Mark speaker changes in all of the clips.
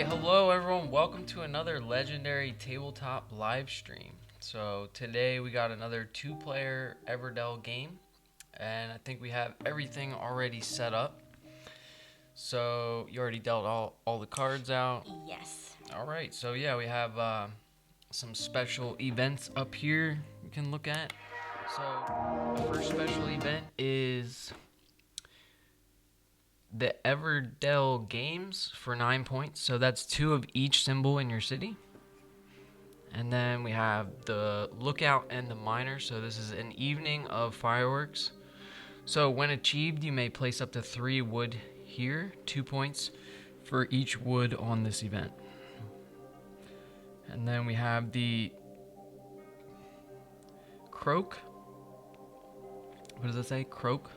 Speaker 1: hello everyone. Welcome to another legendary tabletop live stream. So today we got another two-player Everdell game, and I think we have everything already set up. So you already dealt all the cards out.
Speaker 2: Yes.
Speaker 1: All right. So yeah, we have some special events up here you can look at. So the first special event is the Everdell games for 9 points. So that's 2 of each symbol in your city. And then we have the lookout and the miner. So this is an evening of fireworks. So when achieved, you may place up to 3 wood here, 2 points for each wood on this event. And then we have the croak. What does it say? Croak?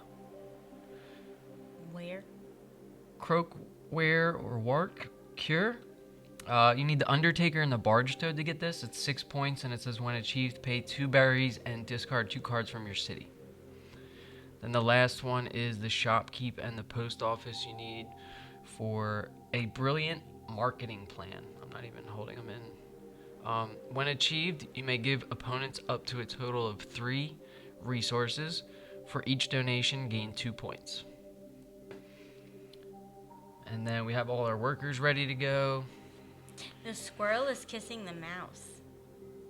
Speaker 2: Where?
Speaker 1: Croak, where, or wark, cure. You need the Undertaker and the Barge Toad to get this. It's 6 points, and it says when achieved, pay 2 berries and discard 2 cards from your city. Then the last one is the Shopkeep and the Post Office. You need for a brilliant marketing plan. I'm not even holding them in. When achieved, you may give opponents up to a total of 3 resources. For each donation, gain 2 points. And then we have all our workers ready to go.
Speaker 2: The squirrel is kissing the mouse.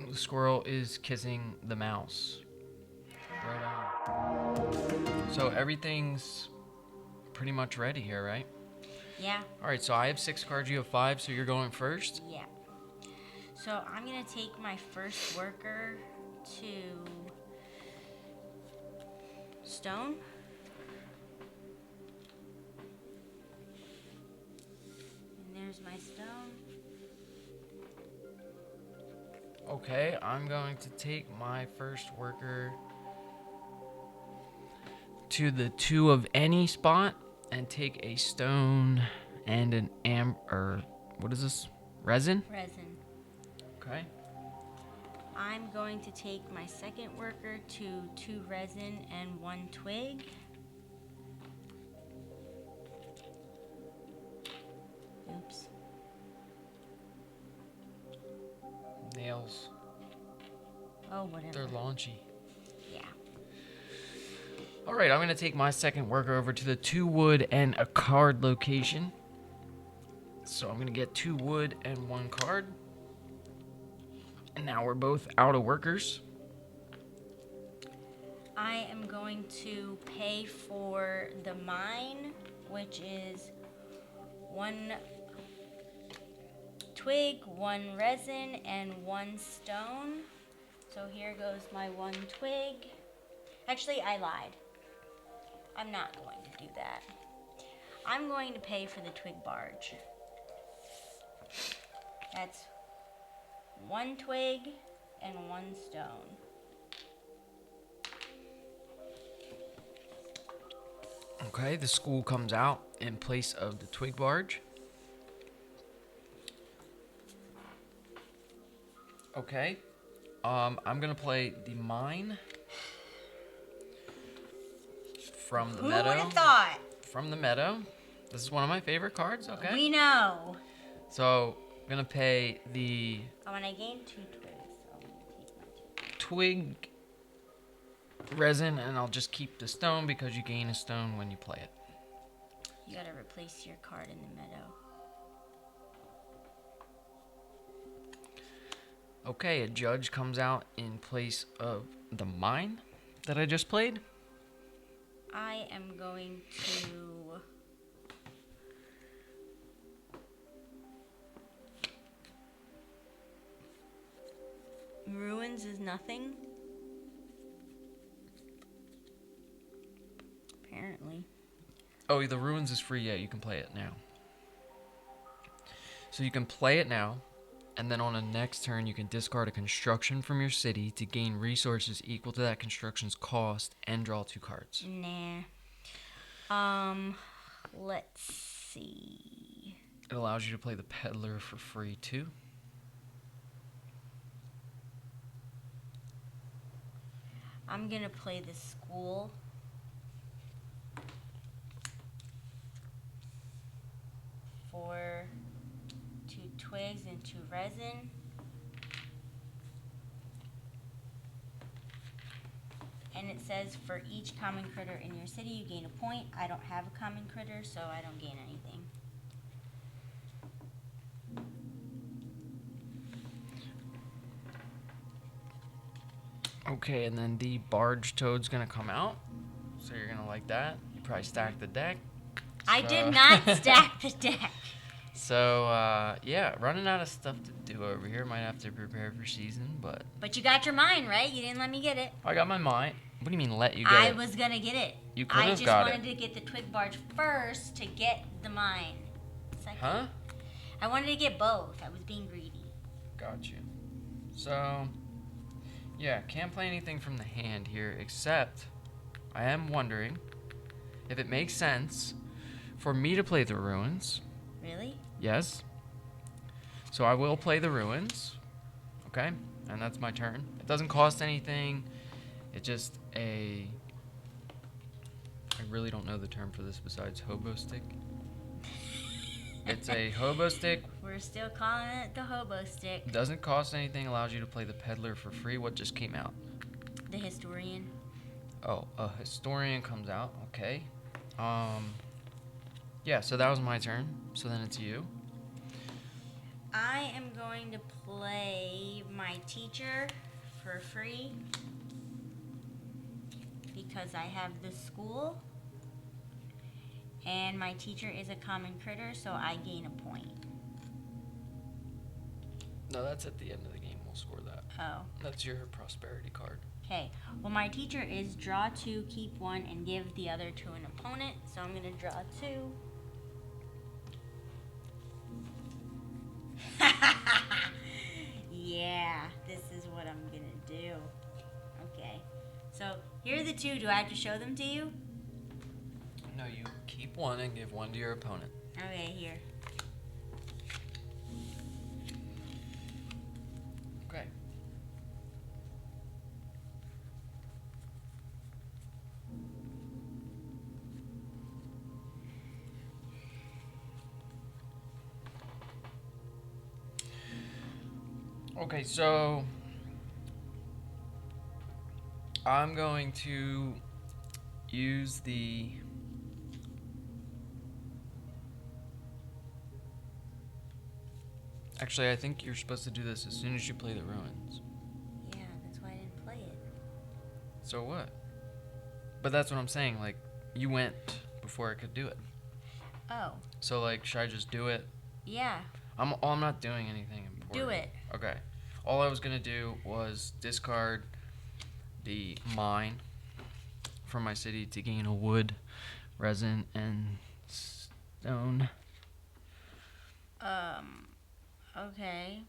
Speaker 1: The squirrel is kissing the mouse. Right on. So everything's pretty much ready here, right?
Speaker 2: Yeah.
Speaker 1: Alright, so I have 6 cards, you have 5, so you're going first?
Speaker 2: Yeah. So I'm going to take my first worker to stone. And there's my stone.
Speaker 1: Okay, I'm going to take my first worker to the 2 of any spot and take a stone and an what is this? Resin?
Speaker 2: Resin.
Speaker 1: Okay.
Speaker 2: I'm going to take my second worker to 2 resin and 1 twig. Oops.
Speaker 1: Nails.
Speaker 2: Oh, whatever.
Speaker 1: They're launchy.
Speaker 2: Yeah.
Speaker 1: Alright, I'm going to take my second worker over to the 2 wood and a card location. So I'm going to get 2 wood and 1 card. And now we're both out of workers.
Speaker 2: I am going to pay for the mine, which is 1 twig, 1 resin, and 1 stone. So here goes my 1 twig. Actually, I lied. I'm not going to do that. I'm going to pay for the twig barge. That's 1 twig and 1 stone.
Speaker 1: Okay, the school comes out in place of the twig barge. Okay, I'm gonna play the mine from the meadow.
Speaker 2: Who would have thought?
Speaker 1: From the meadow. This is one of my favorite cards. Okay.
Speaker 2: We know.
Speaker 1: So I'm gonna pay the
Speaker 2: Oh, and I gained 2 twigs, so I'm gonna take my 2.
Speaker 1: twig resin, and I'll just keep the stone because you gain a stone when you play it.
Speaker 2: You gotta replace your card in the meadow.
Speaker 1: Okay, a judge comes out in place of the mine that I just played.
Speaker 2: I am going to ruins is nothing. Apparently.
Speaker 1: Oh, the ruins is free. Yeah, you can play it now. So you can play it now, and then on the next turn, you can discard a construction from your city to gain resources equal to that construction's cost and draw 2 cards.
Speaker 2: Nah. Let's see.
Speaker 1: It allows you to play the peddler for free too.
Speaker 2: I'm gonna play the school. For 2 into resin. And it says for each common critter in your city, you gain a point. I don't have a common critter, so I don't gain anything.
Speaker 1: Okay, and then the barge toad's gonna come out. So you're gonna like that. You probably stacked the deck.
Speaker 2: I did not stack the deck.
Speaker 1: So, yeah, running out of stuff to do over here. Might have to prepare for season, but...
Speaker 2: But you got your mine, right? You didn't let me get it.
Speaker 1: I got my mine. What do you mean let you get it?
Speaker 2: I was going to get it.
Speaker 1: You could have got it.
Speaker 2: I just wanted to get the twig barge first to get the mine. Second.
Speaker 1: Huh?
Speaker 2: I wanted to get both. I was being greedy.
Speaker 1: Got you. So, yeah, can't play anything from the hand here, except I am wondering if it makes sense for me to play the ruins.
Speaker 2: Really?
Speaker 1: Yes. So I will play the ruins. Okay? And that's my turn. It doesn't cost anything. It's just a... I really don't know the term for this besides hobo stick. It's a hobo stick.
Speaker 2: We're still calling it the hobo stick.
Speaker 1: Doesn't cost anything. Allows you to play the peddler for free. What just came out?
Speaker 2: The historian.
Speaker 1: Oh, a historian comes out. Okay. Yeah, so that was my turn. So then it's you.
Speaker 2: I am going to play my teacher for free because I have the school. And my teacher is a common critter, so I gain a point.
Speaker 1: No, that's at the end of the game. We'll score that.
Speaker 2: Oh.
Speaker 1: That's your prosperity card.
Speaker 2: Okay. Well, my teacher is draw 2, keep 1, and give the other to an opponent. So I'm going to draw 2. Yeah, this is what I'm going to do. Okay. So here are the 2. Do I have to show them to you?
Speaker 1: No, you keep 1 and give 1 to your opponent.
Speaker 2: Okay, here.
Speaker 1: Okay. Okay, so I'm going to use the Actually, I think you're supposed to do this as soon as you play the ruins.
Speaker 2: Yeah, that's why I didn't play it.
Speaker 1: So what? But that's what I'm saying, like, you went before I could do it.
Speaker 2: Oh.
Speaker 1: So, like, should I just do it?
Speaker 2: Yeah.
Speaker 1: I'm not doing anything important.
Speaker 2: Do it.
Speaker 1: Okay. All I was going to do was discard the mine from my city to gain a wood, resin, and stone.
Speaker 2: Okay.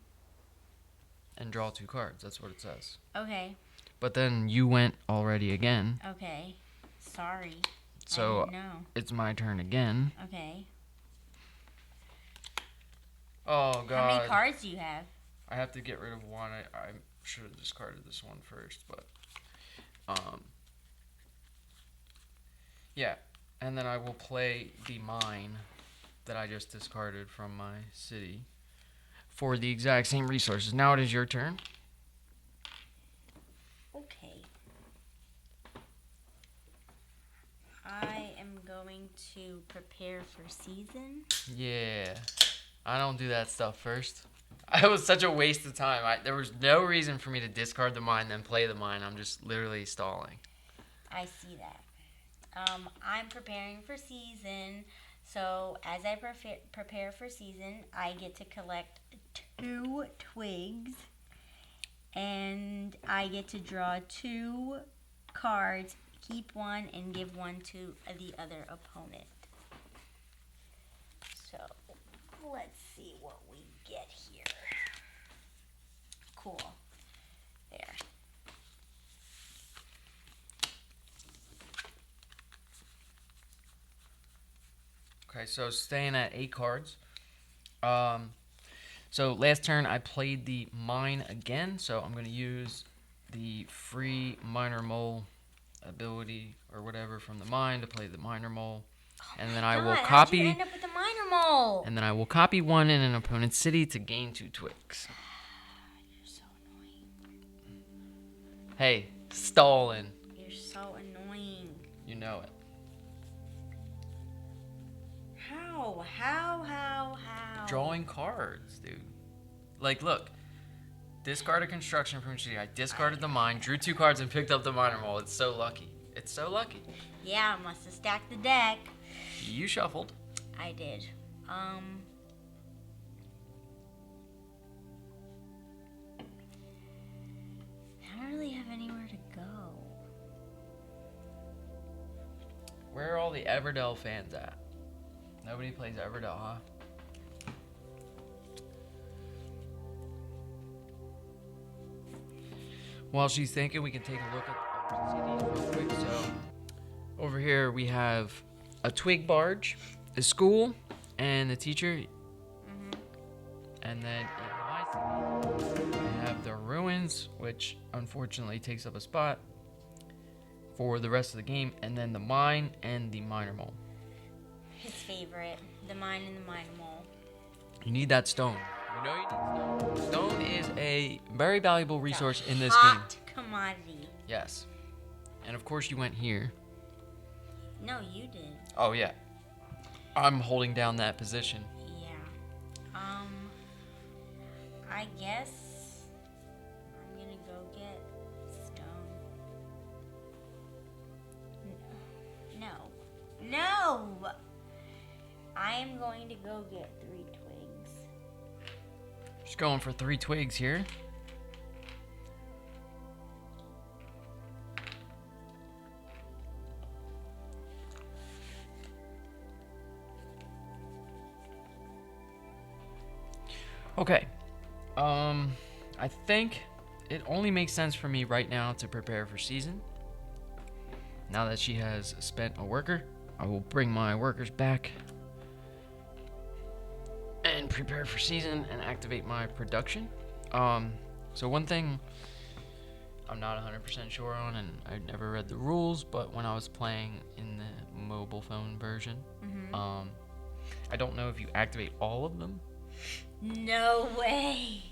Speaker 1: And draw 2 cards. That's what it says.
Speaker 2: Okay.
Speaker 1: But then you went already again.
Speaker 2: Okay. Sorry.
Speaker 1: So
Speaker 2: I didn't know.
Speaker 1: it's my turn again.
Speaker 2: Okay.
Speaker 1: Oh, God.
Speaker 2: How many cards do you have?
Speaker 1: I have to get rid of 1. I should have discarded this one first, but... Yeah. And then I will play the mine that I just discarded from my city for the exact same resources. Now it is your turn.
Speaker 2: Okay. I am going to prepare for season.
Speaker 1: Yeah. I don't do that stuff first. It was such a waste of time. There was no reason for me to discard the mine, then play the mine. I'm just literally stalling.
Speaker 2: I see that. I'm preparing for season. So as I prepare for season, I get to collect 2 twigs. And I get to draw 2 cards, keep 1, and give 1 to the other opponent. So let's see what we get here. Cool. There.
Speaker 1: Okay, so staying at 8 cards. So last turn I played the mine again, so I'm going to use the free miner mole ability or whatever from the mine to play the miner mole. And then I will
Speaker 2: God, how'd you
Speaker 1: copy.
Speaker 2: end up with a minor mole?
Speaker 1: And then I will copy one in an opponent's city to gain 2 twigs.
Speaker 2: You're so annoying.
Speaker 1: Hey, stolen.
Speaker 2: You're so annoying.
Speaker 1: You know it.
Speaker 2: How?
Speaker 1: Drawing cards, dude. Like, look. Discard a construction from city. I discarded the mine, drew 2 cards, and picked up the minor mole. It's so lucky. It's so lucky.
Speaker 2: Yeah, I must have stacked the deck.
Speaker 1: You shuffled.
Speaker 2: I did. I don't really have anywhere to go.
Speaker 1: Where are all the Everdell fans at? Nobody plays Everdell, huh? While she's thinking, we can take a look at our cities real quick. So, over here we have a twig barge, the school, and the teacher. And then in my city, I have the ruins, which unfortunately takes up a spot for the rest of the game, and then the mine and the minor mole.
Speaker 2: His favorite, the mine and the minor mole.
Speaker 1: You need that stone. You know you need stone. Stone is a very valuable resource in this game.
Speaker 2: Hot commodity.
Speaker 1: Yes. And of course you went here.
Speaker 2: No, you did.
Speaker 1: Oh yeah. I'm holding down that position.
Speaker 2: Yeah. I guess I'm gonna go get stone. No. I am going to go get 3 twigs.
Speaker 1: Just going for 3 twigs here. Okay. I think it only makes sense for me right now to prepare for season. Now that she has spent a worker, I will bring my workers back and prepare for season and activate my production. So one thing I'm not 100% sure on, and I've never read the rules, but when I was playing in the mobile phone version, I don't know if you activate all of them.
Speaker 2: No way.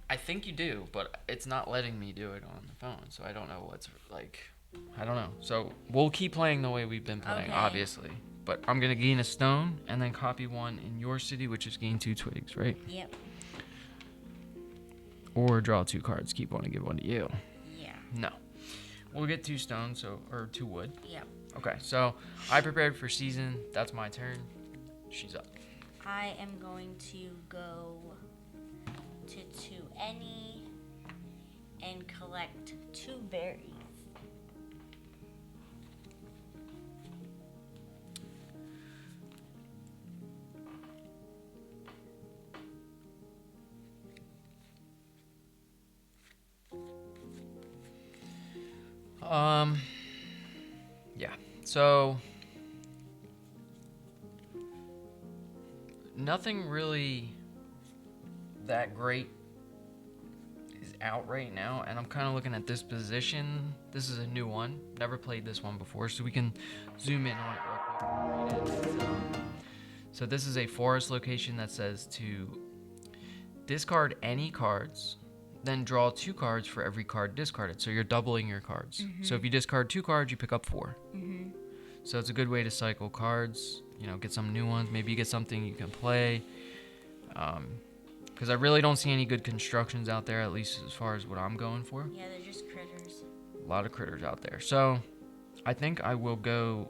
Speaker 1: I think you do, but it's not letting me do it on the phone, so I don't know what's like. I don't know. So we'll keep playing the way we've been playing,
Speaker 2: Okay.
Speaker 1: obviously. But I'm gonna gain a stone and then copy one in your city, which is gain 2 twigs, right?
Speaker 2: Yep.
Speaker 1: Or draw 2 cards, keep one and give one to you.
Speaker 2: Yeah.
Speaker 1: No. We'll get 2 stones, or 2 wood.
Speaker 2: Yep.
Speaker 1: Okay, so I prepared for season. That's my turn. She's up.
Speaker 2: I am going to go to any and collect 2 berries.
Speaker 1: Yeah. So nothing really that great is out right now, and I'm kind of looking at this position. This is a new one. Never played this one before, so we can zoom in on it real quick and read it. So this is a forest location that says to discard any cards, then draw 2 cards for every card discarded. So you're doubling your cards. So if you discard 2 cards, you pick up 4. So it's a good way to cycle cards, you know, get some new ones. Maybe you get something you can play. Because I really don't see any good constructions out there, at least as far as what I'm going for.
Speaker 2: Yeah, they're just critters.
Speaker 1: A lot of critters out there. So I think I will go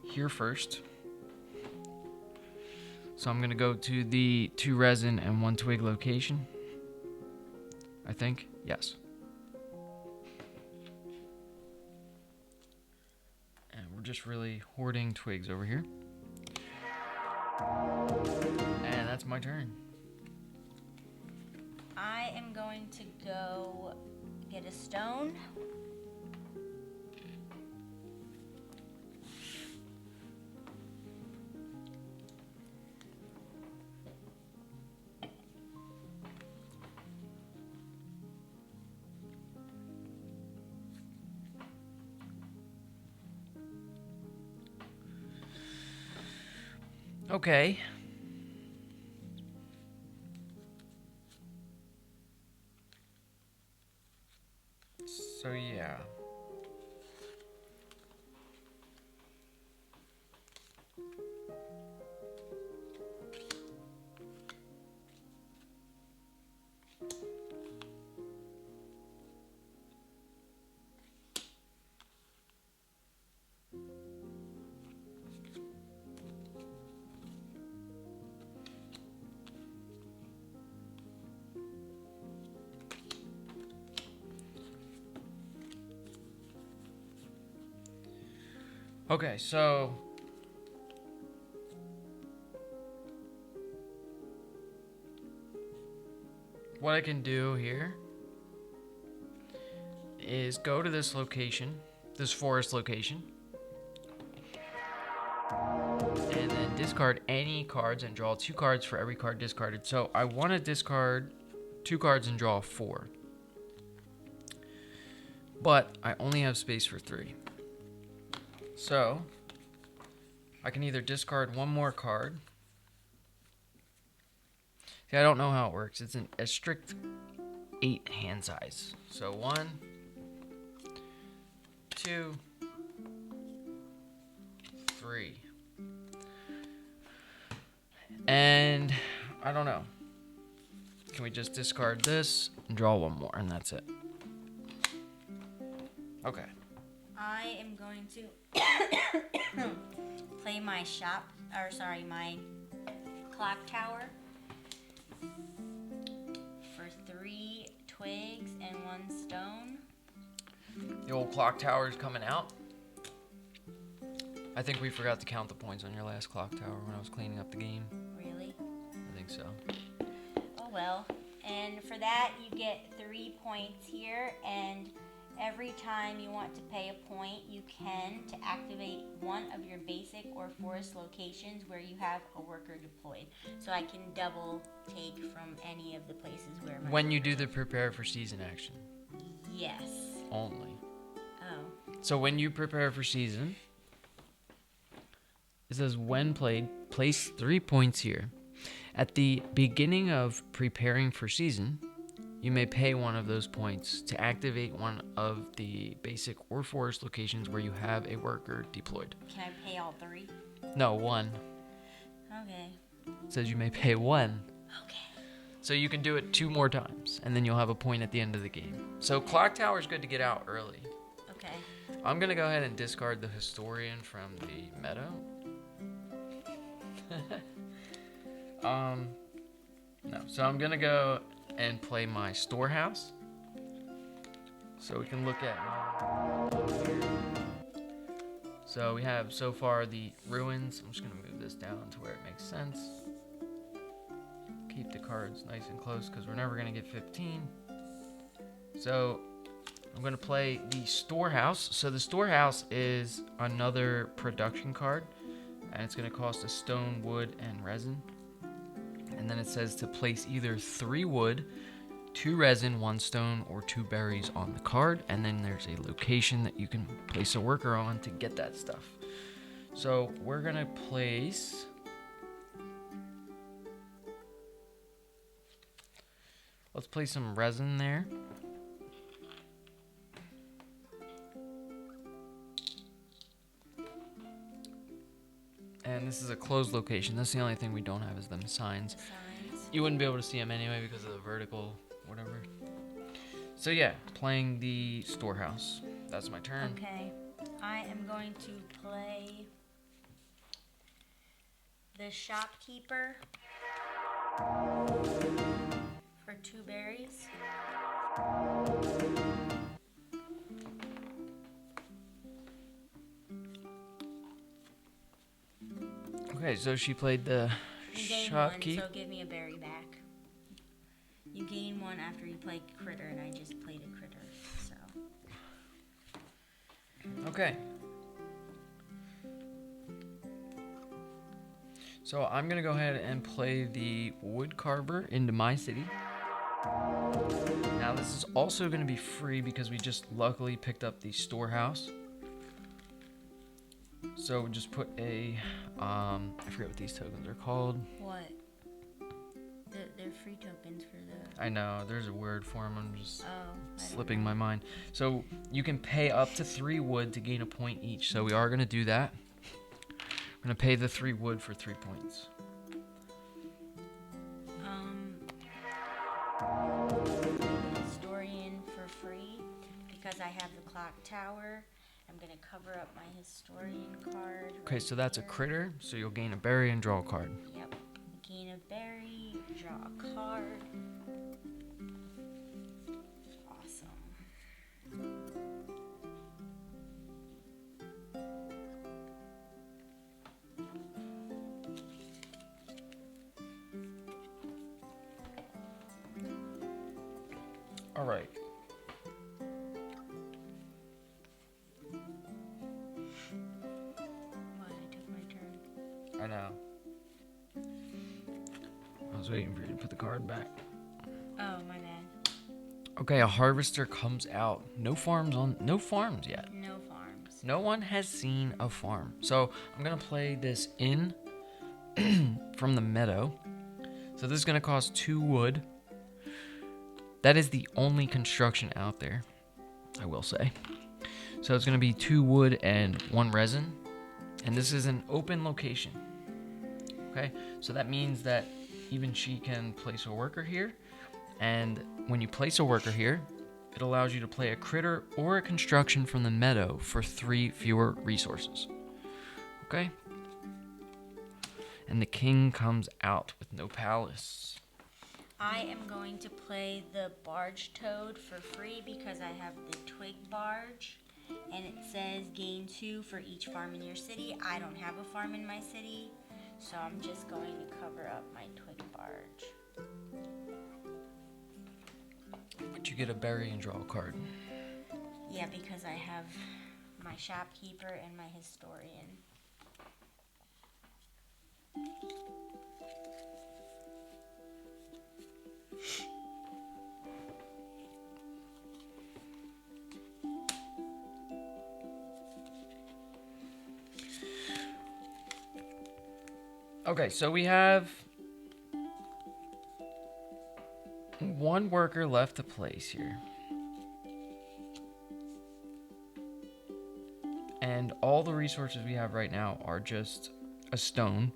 Speaker 1: here first. So I'm going to go to the 2 resin and 1 twig location. I think. Yes. And we're just really hoarding twigs over here. And that's my turn.
Speaker 2: I am going to go get a stone.
Speaker 1: Okay. So yeah. Okay, so what I can do here is go to this location, this forest location, and then discard any cards and draw 2 cards for every card discarded. So I want to discard 2 cards and draw 4. But I only have space for 3. So I can either discard 1 more card. See, I don't know how it works. It's a strict 8 hand size. So 1, 2, 3. And I don't know. Can we just discard this and draw 1 more, and that's it? Okay.
Speaker 2: I am going to play my my clock tower for 3 twigs and 1 stone.
Speaker 1: The old clock tower is coming out. I think we forgot to count the points on your last clock tower when I was cleaning up the game.
Speaker 2: Really?
Speaker 1: I think so.
Speaker 2: Oh well. And for that you get 3 points here, and every time you want to pay a point, you can to activate one of your basic or forest locations where you have a worker deployed. So I can double take from any of the places where my
Speaker 1: When you do the prepare for season action.
Speaker 2: Yes.
Speaker 1: Only.
Speaker 2: Oh.
Speaker 1: So when you prepare for season, it says when played, place 3 points here. At the beginning of preparing for season, you may pay one of those points to activate one of the basic or forest locations where you have a worker deployed.
Speaker 2: Can I pay all 3?
Speaker 1: No, 1.
Speaker 2: Okay.
Speaker 1: It says you may pay 1.
Speaker 2: Okay.
Speaker 1: So you can do it 2 more times, and then you'll have a point at the end of the game. So Clock Tower is good to get out early.
Speaker 2: Okay.
Speaker 1: I'm going to go ahead and discard the Historian from the meadow. No. So I'm going to go and play my storehouse. So we can look at... So we have so far the ruins. I'm just going to move this down to where it makes sense. Keep the cards nice and close because we're never going to get 15. So I'm going to play the storehouse. So the storehouse is another production card, and it's going to cost a stone, wood, and resin. And then it says to place either 3 wood, 2 resin, 1 stone, or 2 berries on the card. And then there's a location that you can place a worker on to get that stuff. So we're going to place... Let's place some resin there. And this is a closed location. That's the only thing we don't have is them signs. You wouldn't be able to see them anyway because of the vertical whatever. So yeah, playing the storehouse. That's my turn.
Speaker 2: Okay. I am going to play the shopkeeper for 2 berries.
Speaker 1: Okay, so she played the
Speaker 2: You gain
Speaker 1: shopkeep.
Speaker 2: 1, so give me a berry back. You gain 1 after you play critter, and I just played a critter, so.
Speaker 1: Okay. So I'm gonna go ahead and play the wood carver into my city. Now this is also gonna be free because we just luckily picked up the storehouse. So just put a, I forget what these tokens are called.
Speaker 2: What? They're free tokens for the...
Speaker 1: I know, there's a word for them, I'm just
Speaker 2: I don't
Speaker 1: slipping
Speaker 2: know.
Speaker 1: my mind. So you can pay up to 3 wood to gain a point each. So we are gonna do that. We're gonna pay the 3 wood for 3 points.
Speaker 2: Historian for free because I have the clock tower. I'm gonna cover up my historian card.
Speaker 1: Okay,
Speaker 2: right
Speaker 1: so that's a
Speaker 2: here.
Speaker 1: critter, so you'll gain a berry and draw a card.
Speaker 2: Yep. Gain a berry, draw a card. Awesome.
Speaker 1: All right.
Speaker 2: What? I took my turn.
Speaker 1: I know. I was waiting for you to put the card back.
Speaker 2: Oh, my bad.
Speaker 1: Okay, a harvester comes out. No farms yet.
Speaker 2: No farms.
Speaker 1: No one has seen a farm. So I'm gonna play this in from the meadow. So this is gonna cost 2 wood. That is the only construction out there, I will say. So it's gonna be 2 wood and 1 resin. And this is an open location. Okay, so that means that even she can place a worker here. And when you place a worker here, it allows you to play a critter or a construction from the meadow for 3 fewer resources. Okay? And the king comes out with no palace.
Speaker 2: I am going to play the barge toad for free because I have the twig barge. And it says gain 2 for each farm in your city. I don't have a farm in my city, so I'm just going to cover up my twig barge.
Speaker 1: But you get a berry and draw a card.
Speaker 2: Yeah, because I have my shopkeeper and my historian.
Speaker 1: Okay, so we have 1 worker left to place here. And all the resources we have right now are just a stone.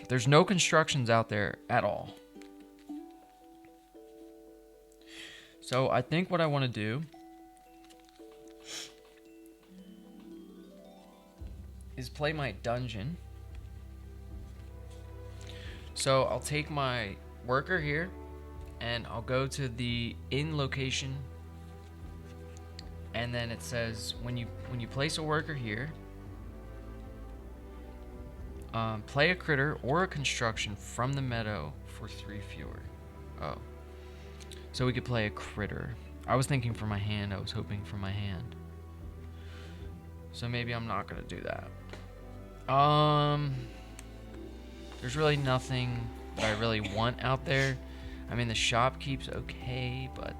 Speaker 1: There's no constructions out there at all. So I think what I want to do is play my dungeon. So I'll take my worker here and I'll go to the inn location, and then it says when you place a worker here, play a critter or a construction from the meadow for 3 fewer. Oh, so we could play a critter. I was thinking for my hand. I was hoping for my hand. So maybe I'm not gonna do that. There's really nothing that I really want out there. I mean, the shop keeps okay, but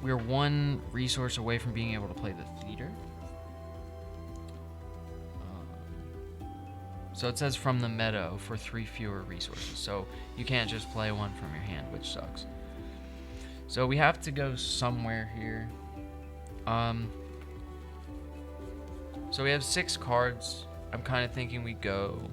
Speaker 1: we're 1 resource away from being able to play the theater. So it says from the meadow for 3 fewer resources. So you can't just play 1 from your hand, which sucks. So we have to go somewhere here. So we have 6 cards. I'm kind of thinking we go...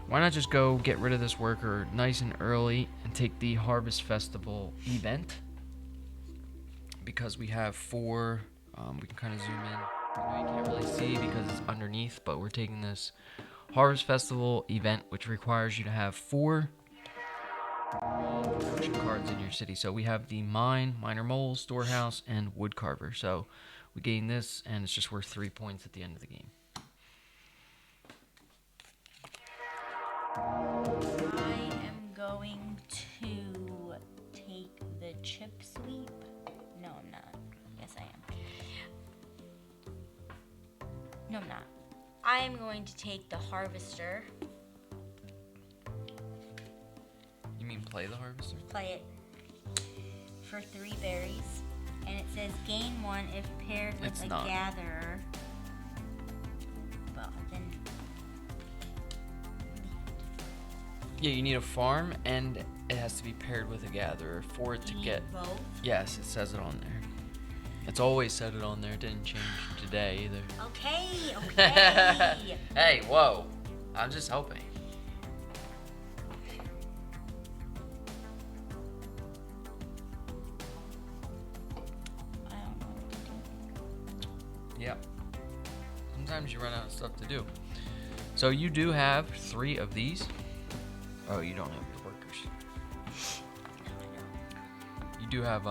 Speaker 1: Why not just go get rid of this worker nice and early and take the Harvest Festival event? Because we have 4, we can kind of zoom in. I know you can't really see because it's underneath, but we're taking this Harvest Festival event, which requires you to have 4 production cards in your city. So we have the mine, miner mole, storehouse, and wood carver. So we gain this, and it's just worth 3 points at the end of the game.
Speaker 2: I am going to take the chip sweep. No, I'm not. Yes, I am. No, I'm not. I am going to take the harvester.
Speaker 1: You mean play the harvester?
Speaker 2: Play it for 3 berries. And it says gain 1 if paired with
Speaker 1: It's
Speaker 2: a
Speaker 1: not.
Speaker 2: gatherer. Well, then.
Speaker 1: Yeah, you need a farm, and it has to be paired with a gatherer for it to
Speaker 2: You need
Speaker 1: get.
Speaker 2: both?
Speaker 1: Yes, it says it on there. It's always said it on there. It didn't change today either.
Speaker 2: Okay, okay.
Speaker 1: Hey, whoa! I'm just helping.
Speaker 2: I don't know what to do.
Speaker 1: Yep. Sometimes you run out of stuff to do. So you do have 3 of these. Oh, you don't have your workers. You do have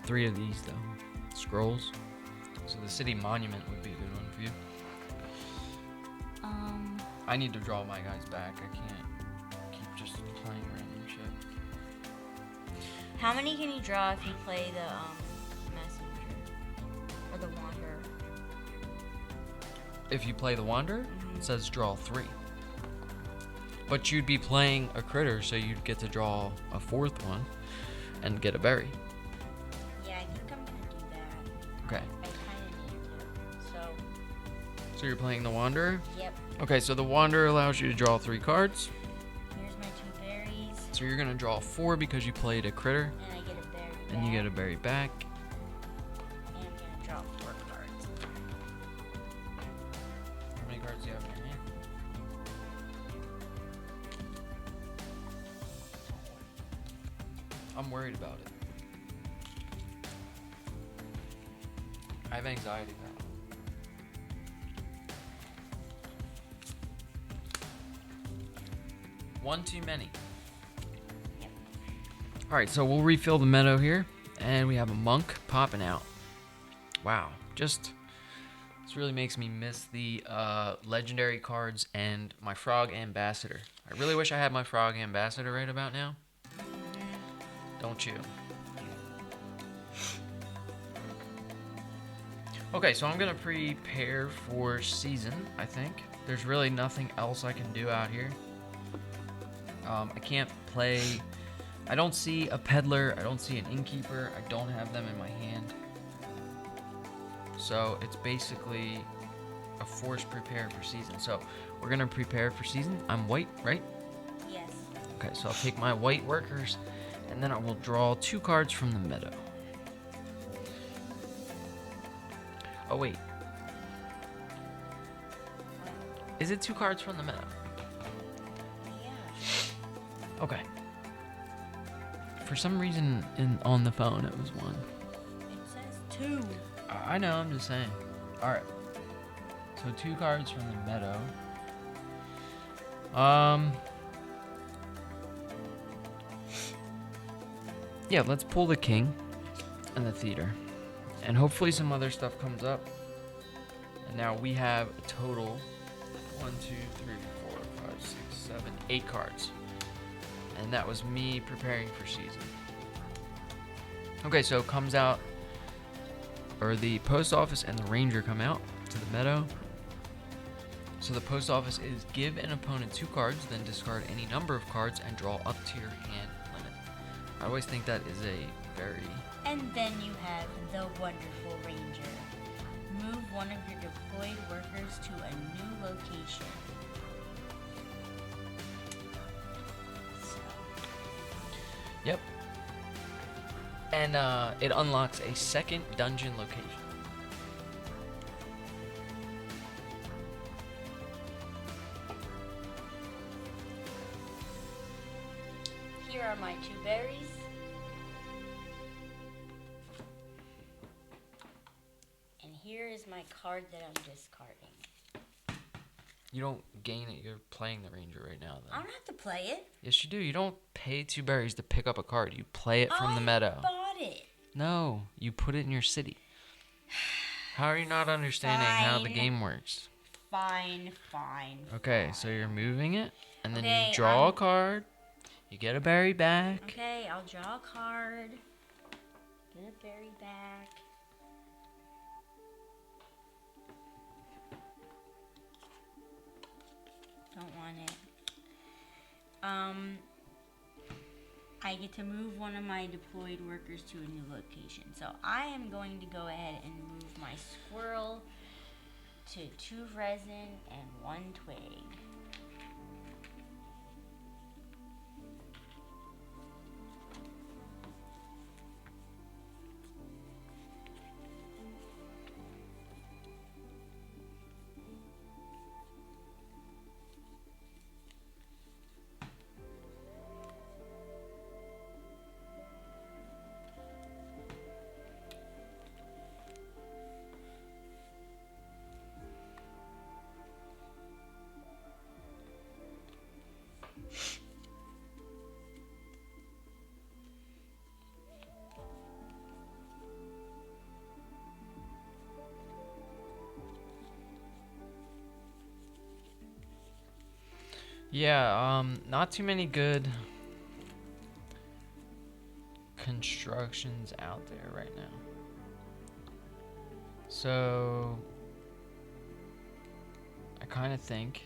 Speaker 1: 3 of these though. Scrolls. So the city monument would be a good one for you. I need to draw my guys back. I can't keep just playing random shit.
Speaker 2: How many can you draw if you play the messenger or the wanderer?
Speaker 1: If you play the Wanderer,
Speaker 2: Mhm.
Speaker 1: it says draw 3. But you'd be playing a critter, so you'd get to draw a 4th one and get a berry.
Speaker 2: Yeah, I think I'm gonna do that.
Speaker 1: Okay.
Speaker 2: I kind of need to. So,
Speaker 1: So you're playing the Wanderer?
Speaker 2: yep.
Speaker 1: Okay, so the Wanderer allows you to draw 3 cards.
Speaker 2: Here's my 2 berries,
Speaker 1: So you're gonna draw 4 because you played a critter,
Speaker 2: and I get a berry back.
Speaker 1: and you get a berry back.
Speaker 2: And I'm gonna draw 4 cards.
Speaker 1: How many cards do you have in your hand? I'm worried about it. I have anxiety about it. One too many.
Speaker 2: Yep.
Speaker 1: Alright, so we'll refill the meadow here, and we have a monk popping out. Wow, this really makes me miss the legendary cards and my frog ambassador. I really wish I had my frog ambassador right about now. Don't you? Okay, so I'm gonna prepare for season, I think. There's really nothing else I can do out here. I can't play. I don't see a peddler. I don't see an innkeeper. I don't have them in my hand. So it's basically a forced prepare for season. So we're gonna prepare for season. I'm white, right?
Speaker 2: Yes.
Speaker 1: Okay, so I'll take my white workers, and then I will draw 2 cards from the meadow. Oh wait, is it 2 cards from the meadow?
Speaker 2: Yeah.
Speaker 1: Okay. For some reason, on the phone, it was 1.
Speaker 2: It says 2.
Speaker 1: I know, I'm just saying. Alright. So 2 cards from the meadow. Yeah, let's pull the king and the theater. And hopefully some other stuff comes up. And now we have a total 1, 2, 3, 4, 5, 6, 7, 8 cards. And that was me preparing for season. Okay, so it comes out, or the post office and the ranger come out to the meadow. So the post office is give an opponent 2 cards, then discard any number of cards and draw up to your hand limit. I always think that is a very...
Speaker 2: And then you have the wonderful ranger. Move one of your deployed workers to a new location. So,
Speaker 1: Yep. And it unlocks a second dungeon location.
Speaker 2: here are my 2 berries. And here is my card that I'm discarding.
Speaker 1: You don't gain it. You're playing the ranger right now,
Speaker 2: I
Speaker 1: though.
Speaker 2: don't have to play it.
Speaker 1: Yes, you do. You don't pay 2 berries to pick up a card. You play it from the meadow.
Speaker 2: I bought it.
Speaker 1: No, you put it in your city. How are you not understanding how the
Speaker 2: Fine.
Speaker 1: game works?
Speaker 2: Fine.
Speaker 1: Okay, so you're moving it, and then
Speaker 2: Okay,
Speaker 1: you draw a card. You get a berry back.
Speaker 2: Okay, I'll draw a card. Get a berry back. Don't want it. I get to move one of my deployed workers to a new location. So I am going to go ahead and move my squirrel to 2 resin and 1 twig.
Speaker 1: Yeah, not too many good constructions out there right now. So I kind of think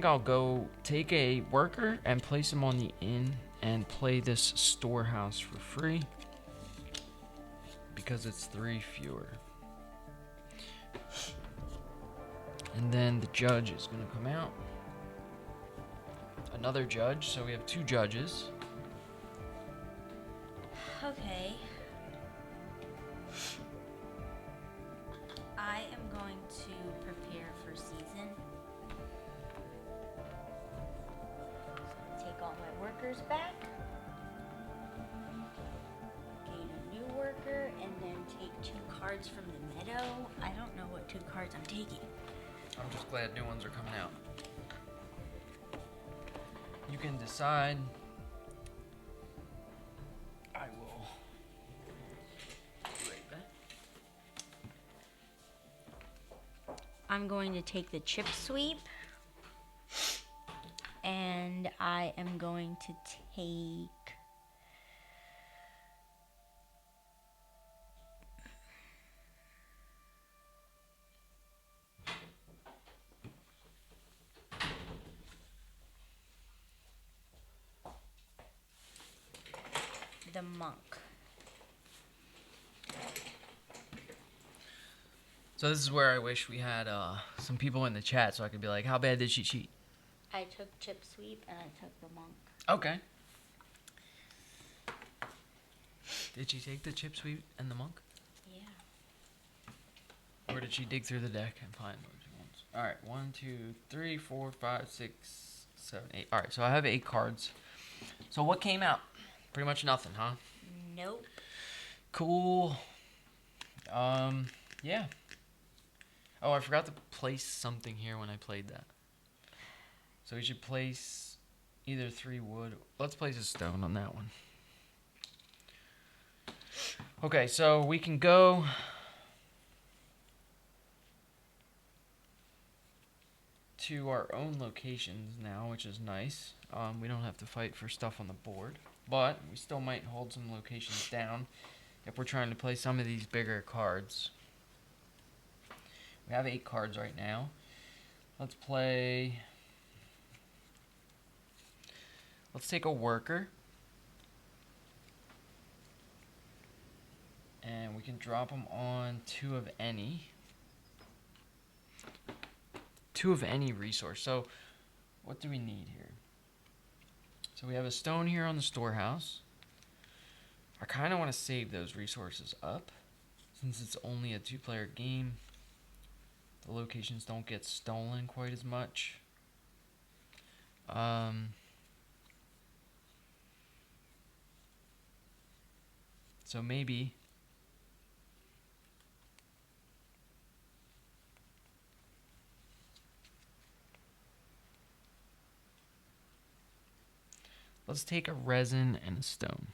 Speaker 1: I'll go take a worker and place him on the inn and play this storehouse for free because it's 3 fewer. And then the judge is going to come out. Another judge, so we have 2 judges.
Speaker 2: Okay. I am going to prepare for season. So take all my workers back. Gain a new worker and then take 2 cards from the meadow. I don't know what 2 cards I'm taking.
Speaker 1: I'm just glad new ones are coming out. You can decide. I will be right back.
Speaker 2: I'm going to take the chip sweep. And I am going to take the monk.
Speaker 1: So this is where I wish we had some people in the chat so I could be like, how bad did she cheat?
Speaker 2: I took chip sweep and I took the monk.
Speaker 1: Okay. Did she take the chip sweep and the monk?
Speaker 2: Yeah.
Speaker 1: Or did she dig through the deck and find those ones? Alright, 1, 2, 3, 4, 5, 6, 7, 8. Alright, so I have 8 cards. So what came out? Pretty much nothing, huh?
Speaker 2: Nope.
Speaker 1: Cool. Yeah. Oh, I forgot to place something here when I played that. So we should place either 3 wood. Let's place a stone on that one. Okay, so we can go to our own locations now, which is nice. We don't have to fight for stuff on the board, but we still might hold some locations down if we're trying to play some of these bigger cards. We have 8 cards right now. Let's take a worker. And we can drop them on 2 of any. 2 of any resource. So, what do we need here? So we have a stone here on the storehouse. I kind of want to save those resources up. Since it's only a 2-player game, the locations don't get stolen quite as much. So maybe let's take a resin and a stone.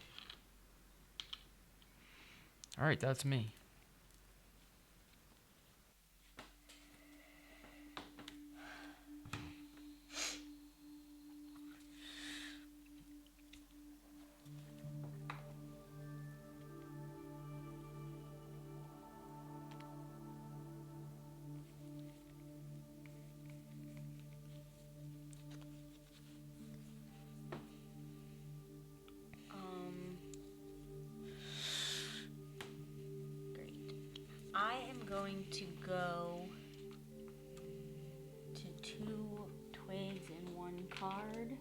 Speaker 1: Alright, that's me.
Speaker 2: I am going to go to 2 twigs and 1 card.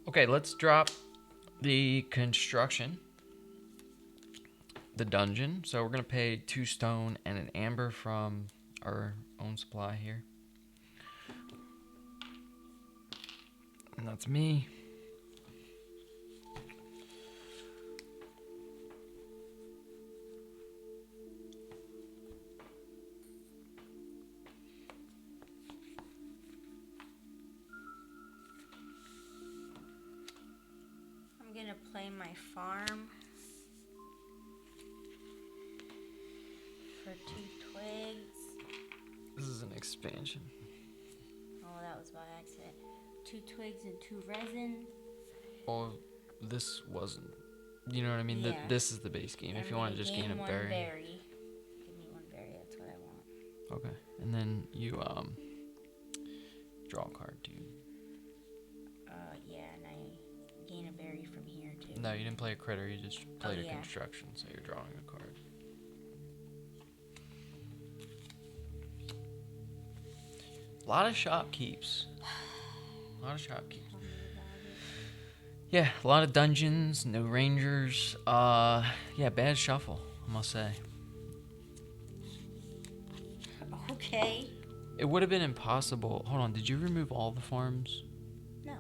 Speaker 1: Okay, let's drop the construction, the dungeon. So we're gonna pay 2 stone and an amber from our own supply here. And that's me.
Speaker 2: I'm gonna play my farm for 2 twigs.
Speaker 1: This is an expansion.
Speaker 2: Oh, that was by accident. 2 twigs and 2 resin.
Speaker 1: Oh, this wasn't. You know what I mean?
Speaker 2: Yeah.
Speaker 1: This is the base game. If you want to just gain a
Speaker 2: one
Speaker 1: berry.
Speaker 2: Give me 1 berry. That's what I want.
Speaker 1: Okay, and then you draw a card too.
Speaker 2: Yeah, and I gain a berry from here too.
Speaker 1: No, you didn't play a critter. You just played a
Speaker 2: yeah.
Speaker 1: construction, so you're drawing a card. A lot of shop keeps. A lot of shop keeps.
Speaker 2: Tell me about it.
Speaker 1: Yeah, a lot of dungeons, no rangers. Yeah, bad shuffle, I must say.
Speaker 2: Okay.
Speaker 1: It would have been impossible. Hold on, did you remove all the farms?
Speaker 2: No.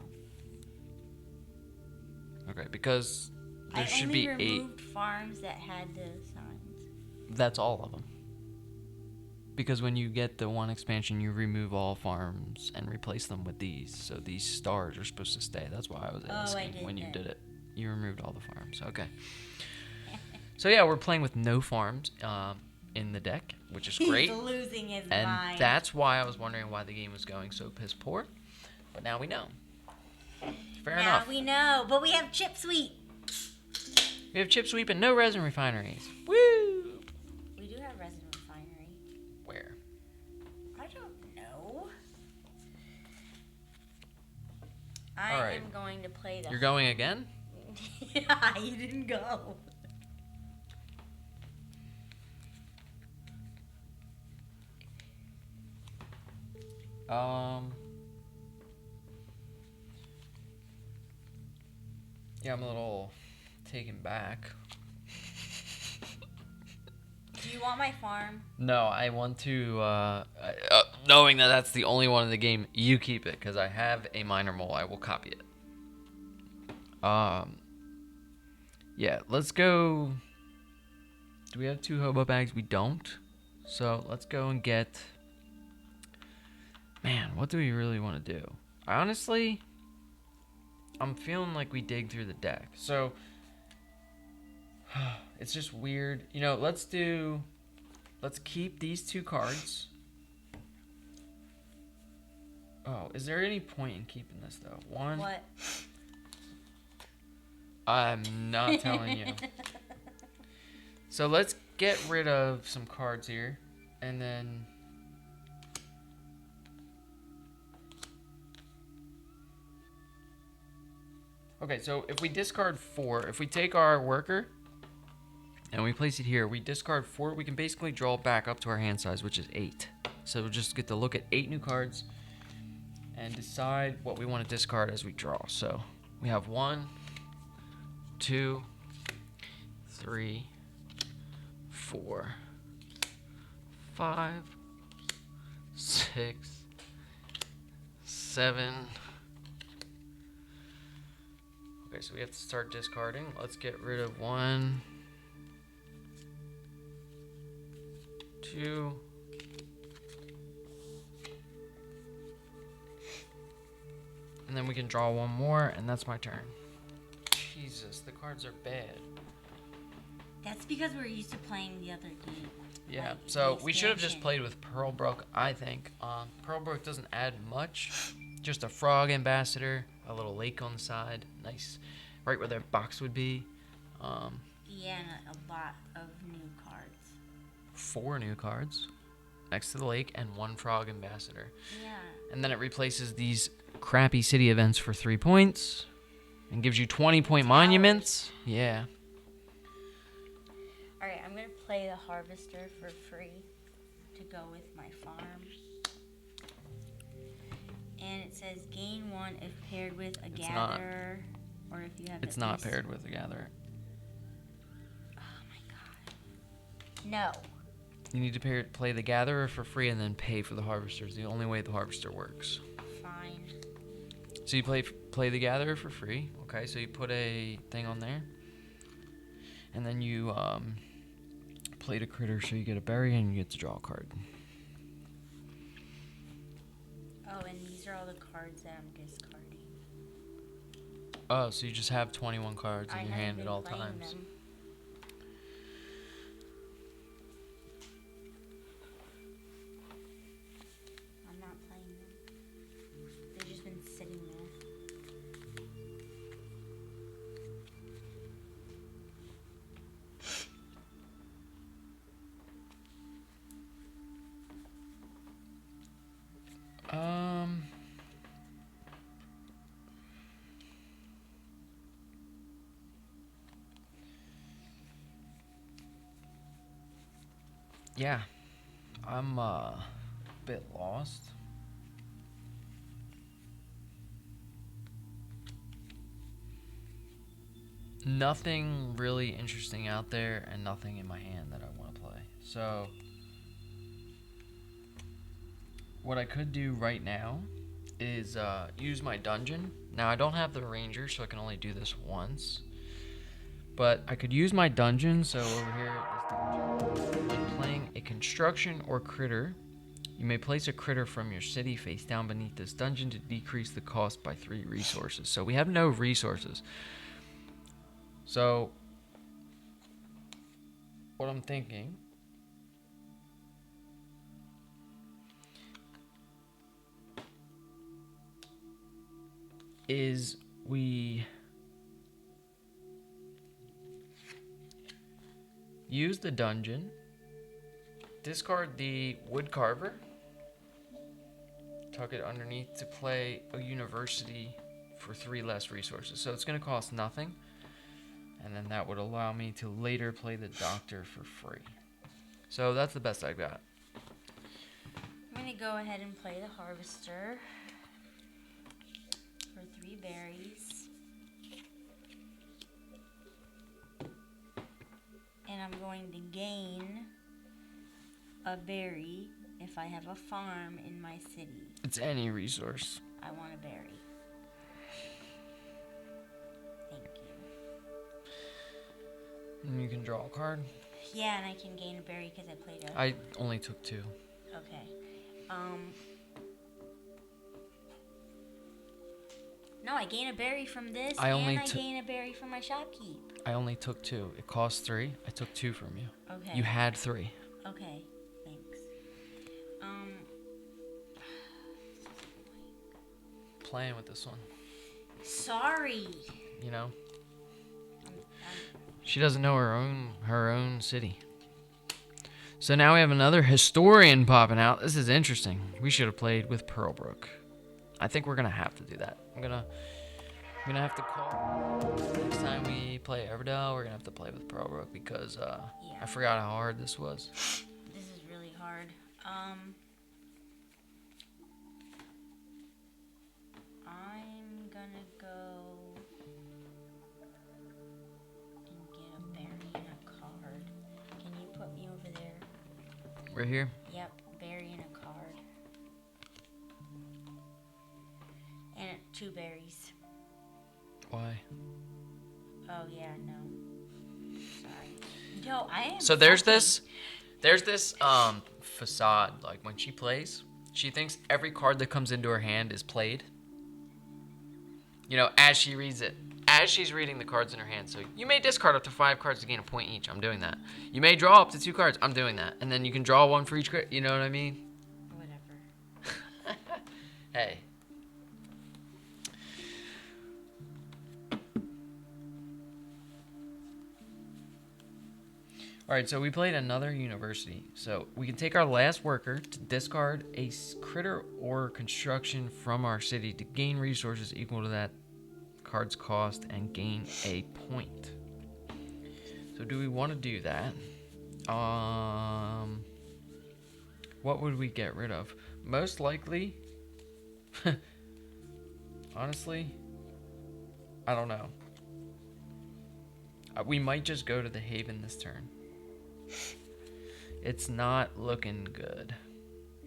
Speaker 1: Okay, because there
Speaker 2: I
Speaker 1: should
Speaker 2: only
Speaker 1: be 8.
Speaker 2: removed farms that had the signs.
Speaker 1: That's all of them. Because when you get the 1 expansion, you remove all farms and replace them with these. So these stars are supposed to stay. That's why I was asking when you did it. You removed all the farms. Okay. So yeah, we're playing with no farms in the deck, which is great.
Speaker 2: He's losing his
Speaker 1: And
Speaker 2: mind.
Speaker 1: that's why I was wondering why the game was going so piss poor. But now we know. Fair enough.
Speaker 2: Now we know, but we have chip sweep.
Speaker 1: We have chip sweep and no resin refineries. Woo!
Speaker 2: We do have resin refinery.
Speaker 1: Where?
Speaker 2: I don't know.
Speaker 1: All right.
Speaker 2: am going to play the.
Speaker 1: You're going again?
Speaker 2: Yeah, you didn't go.
Speaker 1: Yeah, I'm a little taken back.
Speaker 2: Do you want my farm?
Speaker 1: No, I want to, knowing that that's the only one in the game, you keep it, because I have a minor mole. I will copy it. Yeah, let's go. Do we have 2 hobo bags? We don't. So let's go and get. Man, what do we really want to do? Honestly, I'm feeling like we dig through the deck. So it's just weird. You know, let's keep these 2 cards. Oh, is there any point in keeping this though? 1.
Speaker 2: What?
Speaker 1: I'm not telling you. So let's get rid of some cards here, and then okay, so if we discard 4, if we take our worker and we place it here, we discard 4, we can basically draw it back up to our hand size, which is 8. So we'll just get to look at 8 new cards and decide what we want to discard as we draw. So we have 1, 2, 3, 4, 5, 6, 7. Okay, so we have to start discarding. Let's get rid of 1, 2, and then we can draw 1 more, and that's my turn. Jesus, the cards are bad.
Speaker 2: That's because we're used to playing the other game.
Speaker 1: Yeah,
Speaker 2: Like,
Speaker 1: so
Speaker 2: the
Speaker 1: we should have just
Speaker 2: expansion.
Speaker 1: played with Pearlbrook, I think. Pearlbrook doesn't add much. Just a frog ambassador, a little lake on the side. Nice. Right where their box would be.
Speaker 2: Yeah, and a lot of new cards.
Speaker 1: 4 new cards next to the lake and 1 frog ambassador.
Speaker 2: Yeah.
Speaker 1: And then it replaces these crappy city events for 3 points and gives you 20-point monuments. Yeah.
Speaker 2: Alright, I'm going to play the Harvester for free to go with my farm. And it says gain 1 if paired with a gatherer. Or if you have
Speaker 1: It's not paired with a gatherer.
Speaker 2: Oh my god. No.
Speaker 1: You need to play the gatherer for free and then pay for the harvester. It's the only way the harvester works.
Speaker 2: Fine.
Speaker 1: So you play the gatherer for free. Okay, so you put a thing on there. And then you played a critter, so you get a berry and you get to draw a card.
Speaker 2: Oh, and these are all the cards that I'm discarding.
Speaker 1: Oh, so you just have 21 cards in your hand at all
Speaker 2: playing
Speaker 1: times.
Speaker 2: them. I'm not playing them. They've just been sitting there.
Speaker 1: Yeah, I'm a bit lost. Nothing really interesting out there and nothing in my hand that I want to play. So what I could do right now is use my dungeon. Now I don't have the ranger, so I can only do this once. But I could use my dungeon, so over here, this dungeon. When playing a construction or critter, you may place a critter from your city face down beneath this dungeon to decrease the cost by 3 resources. So we have no resources. So what I'm thinking is we use the dungeon, discard the wood carver, tuck it underneath to play a university for 3 less resources. So it's going to cost nothing, and then that would allow me to later play the doctor for free. So that's the best I got.
Speaker 2: I'm going to go ahead and play the harvester for 3 berries. And I'm going to gain a berry if I have a farm in my city.
Speaker 1: It's any resource.
Speaker 2: I want a berry. Thank you.
Speaker 1: And you can draw a card.
Speaker 2: Yeah, and I can gain a berry because I played a...
Speaker 1: I only took 2.
Speaker 2: Okay. No, I gain a berry from this,
Speaker 1: I
Speaker 2: gain a berry from my shopkeep.
Speaker 1: I only took 2. It cost 3. I took 2 from you.
Speaker 2: Okay.
Speaker 1: You had 3.
Speaker 2: Okay, thanks.
Speaker 1: Playing with this one.
Speaker 2: Sorry.
Speaker 1: You know?
Speaker 2: I'm
Speaker 1: She doesn't know her own city. So now we have another historian popping out. This is interesting. We should have played with Pearlbrook. I think we're gonna have to do that. I'm gonna have to call next time we play Everdell. We're gonna have to play with Pearlbrook because I forgot how hard this was.
Speaker 2: This is really hard. I'm gonna go and get a berry and a card. Can you put me over there?
Speaker 1: Right here.
Speaker 2: Yep, berry and a card. And 2 berries.
Speaker 1: Why?
Speaker 2: Oh yeah, no. Sorry. No, I am.
Speaker 1: So there's
Speaker 2: fucking-
Speaker 1: this facade. Like when she plays, she thinks every card that comes into her hand is played. You know, as she reads it. as she's reading the cards in her hand. So you may discard up to 5 cards to gain a point each. I'm doing that. You may draw up to 2 cards. I'm doing that. And then you can draw 1 for each card. You know what I mean?
Speaker 2: Whatever.
Speaker 1: Hey. Alright, so we played another university. So we can take our last worker to discard a critter or construction from our city to gain resources equal to that card's cost and gain a point. So do we want to do that? What would we get rid of? Most likely, honestly, I don't know. We might just go to the Haven this turn. It's not looking good.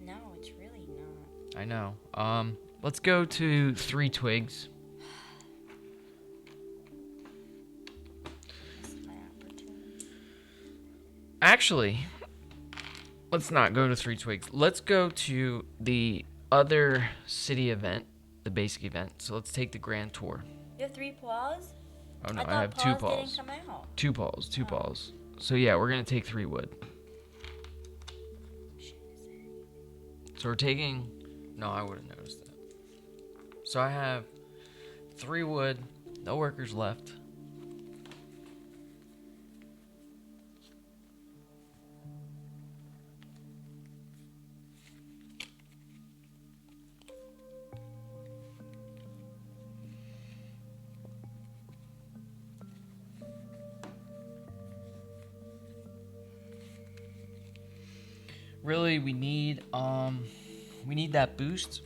Speaker 2: No, it's really not.
Speaker 1: I know. Let's go to 3 twigs.
Speaker 2: This is my opportunity.
Speaker 1: Actually, let's not go to 3 twigs. Let's go to the other city event, the basic event. So let's take the grand tour.
Speaker 2: You have 3 paws?
Speaker 1: Oh no,
Speaker 2: I
Speaker 1: I have 2
Speaker 2: paws
Speaker 1: paws.
Speaker 2: didn't come out.
Speaker 1: 2 paws, 2 paws. So yeah, we're gonna take 3 wood. So we're taking. No, I would have noticed that. So I have 3 wood, no workers left. Really, we need that boost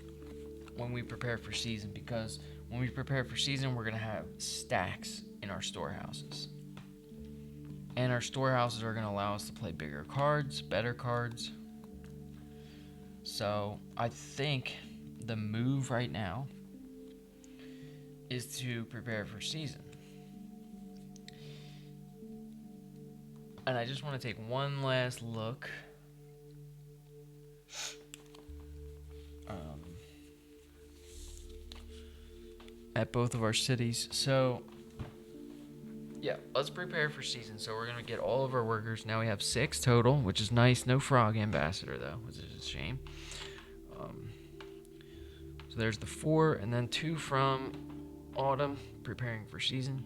Speaker 1: when we prepare for season, because when we prepare for season, we're gonna have stacks in our storehouses, and our storehouses are gonna allow us to play bigger cards, better cards. So I think the move right now is to prepare for season. And I just want to take one last look at both of our cities. So yeah, let's prepare for season. So we're gonna get all of our workers. Now we have 6 total, which is nice. No frog ambassador though, which is a shame. So there's the 4, and then 2 from autumn, preparing for season.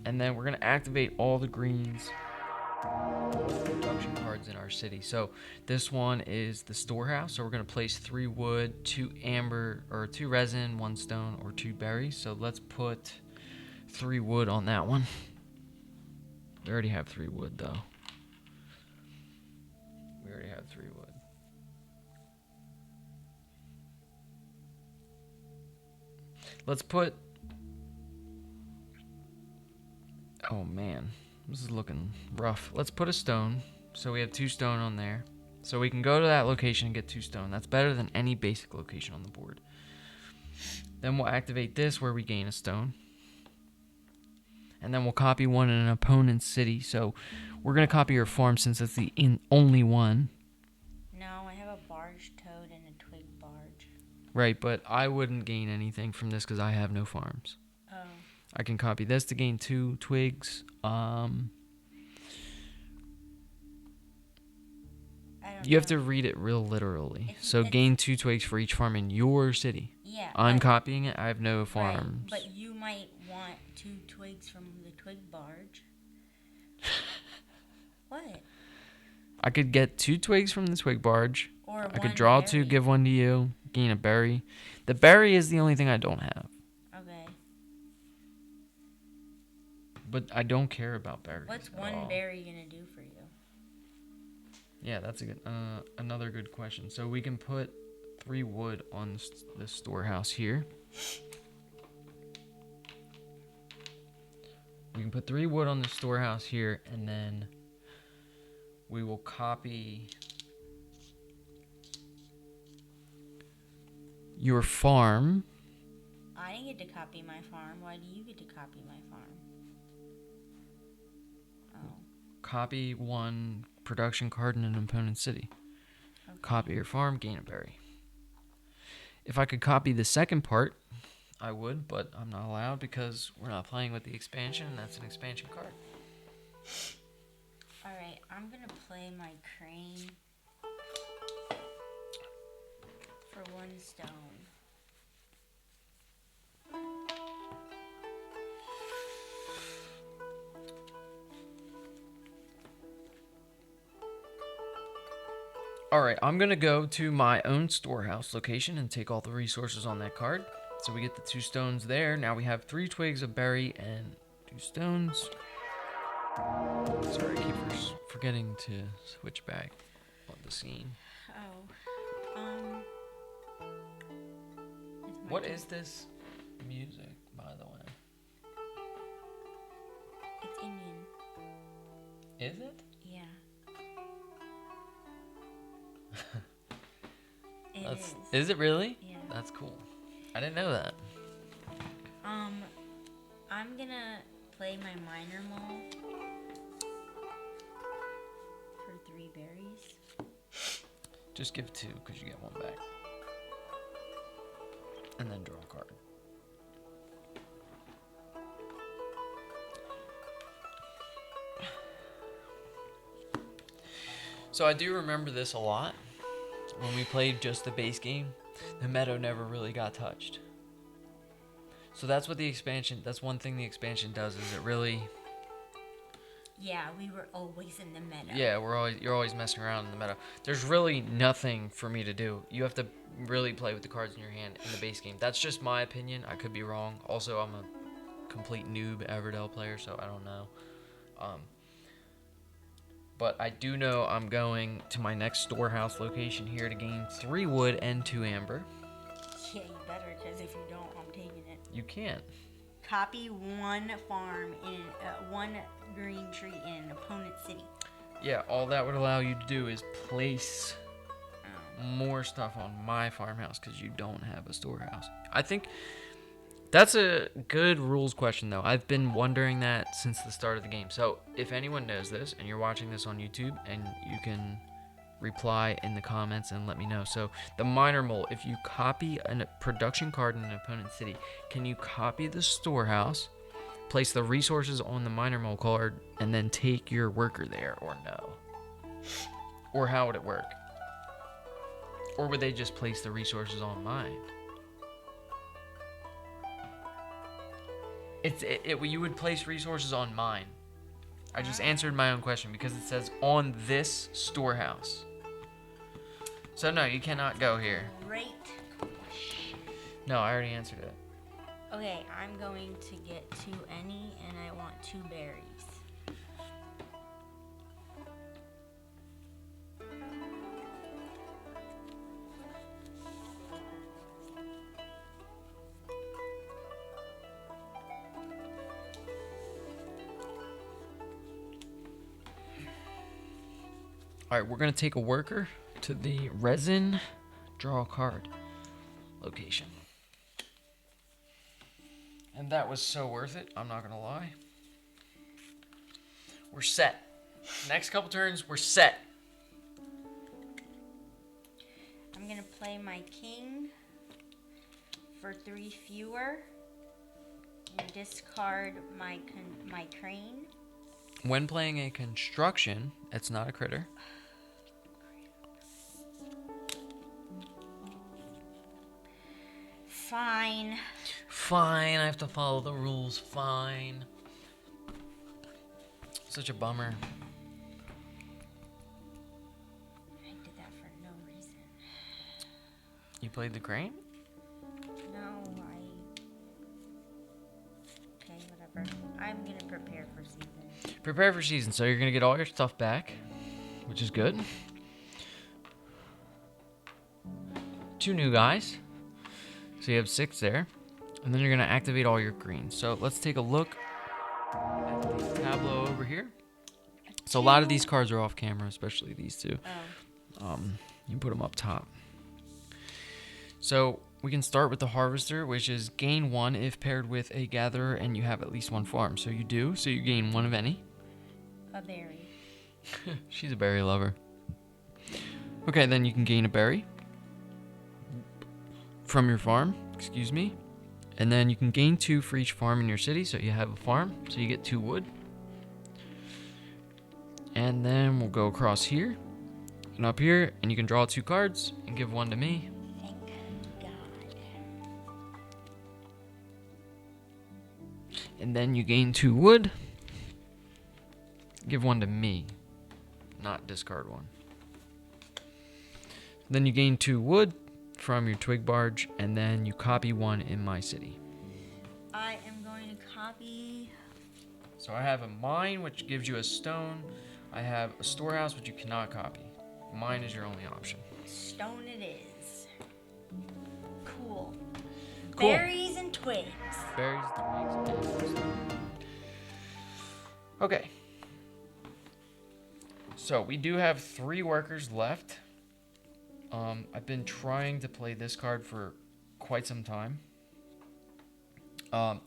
Speaker 1: And then we're gonna activate all the greens production cards in our city. So this one is the storehouse. So we're gonna place 3 wood, 2 amber, or 2 resin, 1 stone, or 2 berries. So let's put 3 wood on that one. We already have 3 wood though. We already have 3 wood. Let's put. Oh man, this is looking rough. Let's put a stone. So we have 2 stone on there. So we can go to that location and get 2 stone. That's better than any basic location on the board. Then we'll activate this where we gain a stone. And then we'll copy one in an opponent's city. So we're going to copy your farm since it's the only one.
Speaker 2: No, I have a barge toad and a twig barge.
Speaker 1: Right, but I wouldn't gain anything from this because I have no farms.
Speaker 2: Oh.
Speaker 1: I can copy this to gain 2 twigs. You have to read it real literally. So gain 2 twigs for each farm in your city.
Speaker 2: Yeah.
Speaker 1: I'm copying it. I have no farms.
Speaker 2: Right, but you might want 2 twigs from the twig barge. What?
Speaker 1: I could get 2 twigs from the twig barge.
Speaker 2: Or
Speaker 1: I could draw 2, give 1 to you, gain a berry. The berry is the only thing I don't have.
Speaker 2: Okay.
Speaker 1: But I don't care about berries.
Speaker 2: What's 1 berry gonna do for you?
Speaker 1: Yeah, that's a good, another good question. So we can put 3 wood on the storehouse here. We can put 3 wood on the storehouse here, and then we will copy your farm.
Speaker 2: I didn't get to copy my farm. Why do you get to copy my farm? Oh.
Speaker 1: Copy 1 production card in an opponent's city. Okay. Copy your farm, gain a berry. If I could copy the second part, I would, but I'm not allowed because we're not playing with the expansion, and that's an expansion card.
Speaker 2: Alright, I'm gonna play my crane for 1 stone.
Speaker 1: Alright, I'm going to go to my own storehouse location and take all the resources on that card. So we get the 2 stones there. Now we have 3 twigs of berry and 2 stones. Sorry, I keep forgetting to switch back on the scene.
Speaker 2: Oh.
Speaker 1: What is this music, by the way?
Speaker 2: It's Indian.
Speaker 1: Is it?
Speaker 2: Yeah.
Speaker 1: Is it really?
Speaker 2: Yeah.
Speaker 1: That's cool. I didn't know that.
Speaker 2: I'm gonna play my minor mole for 3 berries.
Speaker 1: Just give 2 because you get 1 back. And then draw a card. So I do remember this a lot. When we played just the base game, the meadow never really got touched. So that's what the expansion, that's one thing the expansion does, is it really...
Speaker 2: Yeah, we were always in the meadow.
Speaker 1: Yeah, you're always messing around in the meadow. There's really nothing for me to do. You have to really play with the cards in your hand in the base game. That's just my opinion. I could be wrong. Also, I'm a complete noob Everdell player, so I don't know. But I do know I'm going to my next storehouse location here to gain 3 wood and 2 amber.
Speaker 2: Yeah, you better, because if you don't, I'm taking it.
Speaker 1: You can't.
Speaker 2: Copy 1 farm in 1 green tree in an opponent's city.
Speaker 1: Yeah, all that would allow you to do is place more stuff on my farmhouse because you don't have a storehouse. I think that's a good rules question, though. I've been wondering that since the start of the game. So if anyone knows this and you're watching this on YouTube, and you can reply in the comments and let me know. So the minor mole, if you copy a production card in an opponent's city, can you copy the storehouse, place the resources on the minor mole card, and then take your worker there, or no? Or how would it work? Or would they just place the resources on mine? You would place resources on mine. I just answered my own question because it says on this storehouse. So no, you cannot go here.
Speaker 2: Great.
Speaker 1: No, I already answered it.
Speaker 2: Okay, I'm going to get 2 any, and I want 2 berries.
Speaker 1: Alright, we're going to take a worker to the resin draw a card location. And that was so worth it, I'm not going to lie. We're set. Next couple turns, we're set.
Speaker 2: I'm going to play my king for 3 fewer. And discard my crane.
Speaker 1: When playing a construction, it's not a critter.
Speaker 2: Fine.
Speaker 1: Fine, I have to follow the rules. Fine. Such a bummer.
Speaker 2: I did that for no reason.
Speaker 1: You played the crane?
Speaker 2: No, okay, whatever. I'm gonna prepare for season.
Speaker 1: Prepare for season, so you're gonna get all your stuff back, which is good. 2 new guys. So you have 6 there. And then you're going to activate all your greens. So let's take a look at the tableau over here. So a lot of these cards are off camera, especially these 2.
Speaker 2: Oh.
Speaker 1: You put them up top. So we can start with the harvester, which is gain 1 if paired with a gatherer and you have at least 1 farm. So you do. So you gain 1 of any.
Speaker 2: A berry.
Speaker 1: She's a berry lover. Okay, then you can gain a berry from your farm. Excuse me. And then you can gain 2 for each farm in your city, so you have a farm, so you get 2 wood. And then we'll go across here and up here, and you can draw 2 cards and give 1 to me.
Speaker 2: Thank God.
Speaker 1: And then you gain 2 wood. Give 1 to me, not discard 1. Then you gain 2 wood from your twig barge, and then you copy 1 in my city.
Speaker 2: I am going to copy.
Speaker 1: So I have a mine, which gives you a stone. I have a storehouse, which you cannot copy. Mine is your only option.
Speaker 2: Stone it is. Cool.
Speaker 1: Cool.
Speaker 2: Berries and twigs.
Speaker 1: Berries, twigs, and stone. Okay. So we do have 3 workers left. I've been trying to play this card for quite some time.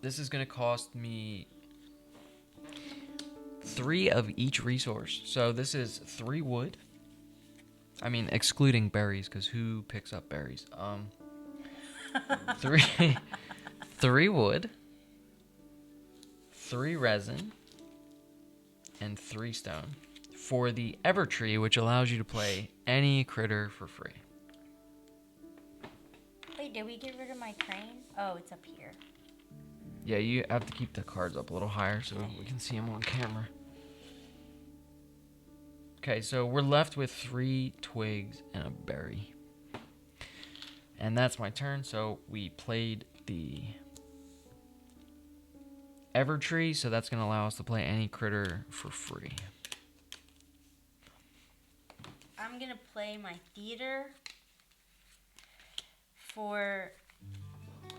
Speaker 1: This is going to cost me 3 of each resource. So this is 3 wood. I mean, excluding berries, because who picks up berries? 3 wood, 3 resin, and 3 stone for the Evertree, which allows you to play any critter for free.
Speaker 2: Wait, did we get rid of my crane? Oh, it's up here.
Speaker 1: Yeah, you have to keep the cards up a little higher so we can see them on camera. Okay, so we're left with 3 twigs and a berry. And that's my turn, so we played the Evertree, so that's going to allow us to play any critter for free.
Speaker 2: I'm going to play my theater for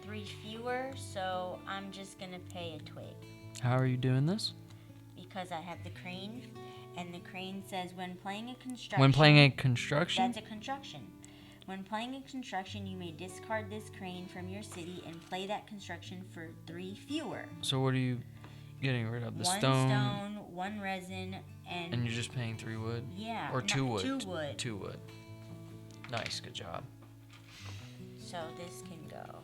Speaker 2: 3 fewer, so I'm just going to pay a twig.
Speaker 1: How are you doing this?
Speaker 2: Because I have the crane, and the crane says when playing a construction...
Speaker 1: When playing a construction?
Speaker 2: That's a construction. When playing a construction, you may discard this crane from your city and play that construction for 3 fewer.
Speaker 1: So what are you getting rid of? The
Speaker 2: 1
Speaker 1: stone?
Speaker 2: 1 stone, 1 resin, and...
Speaker 1: And you're just paying 3 wood?
Speaker 2: Yeah.
Speaker 1: Or 2 wood?
Speaker 2: 2 wood.
Speaker 1: 2 wood. Nice, good job.
Speaker 2: So this can go.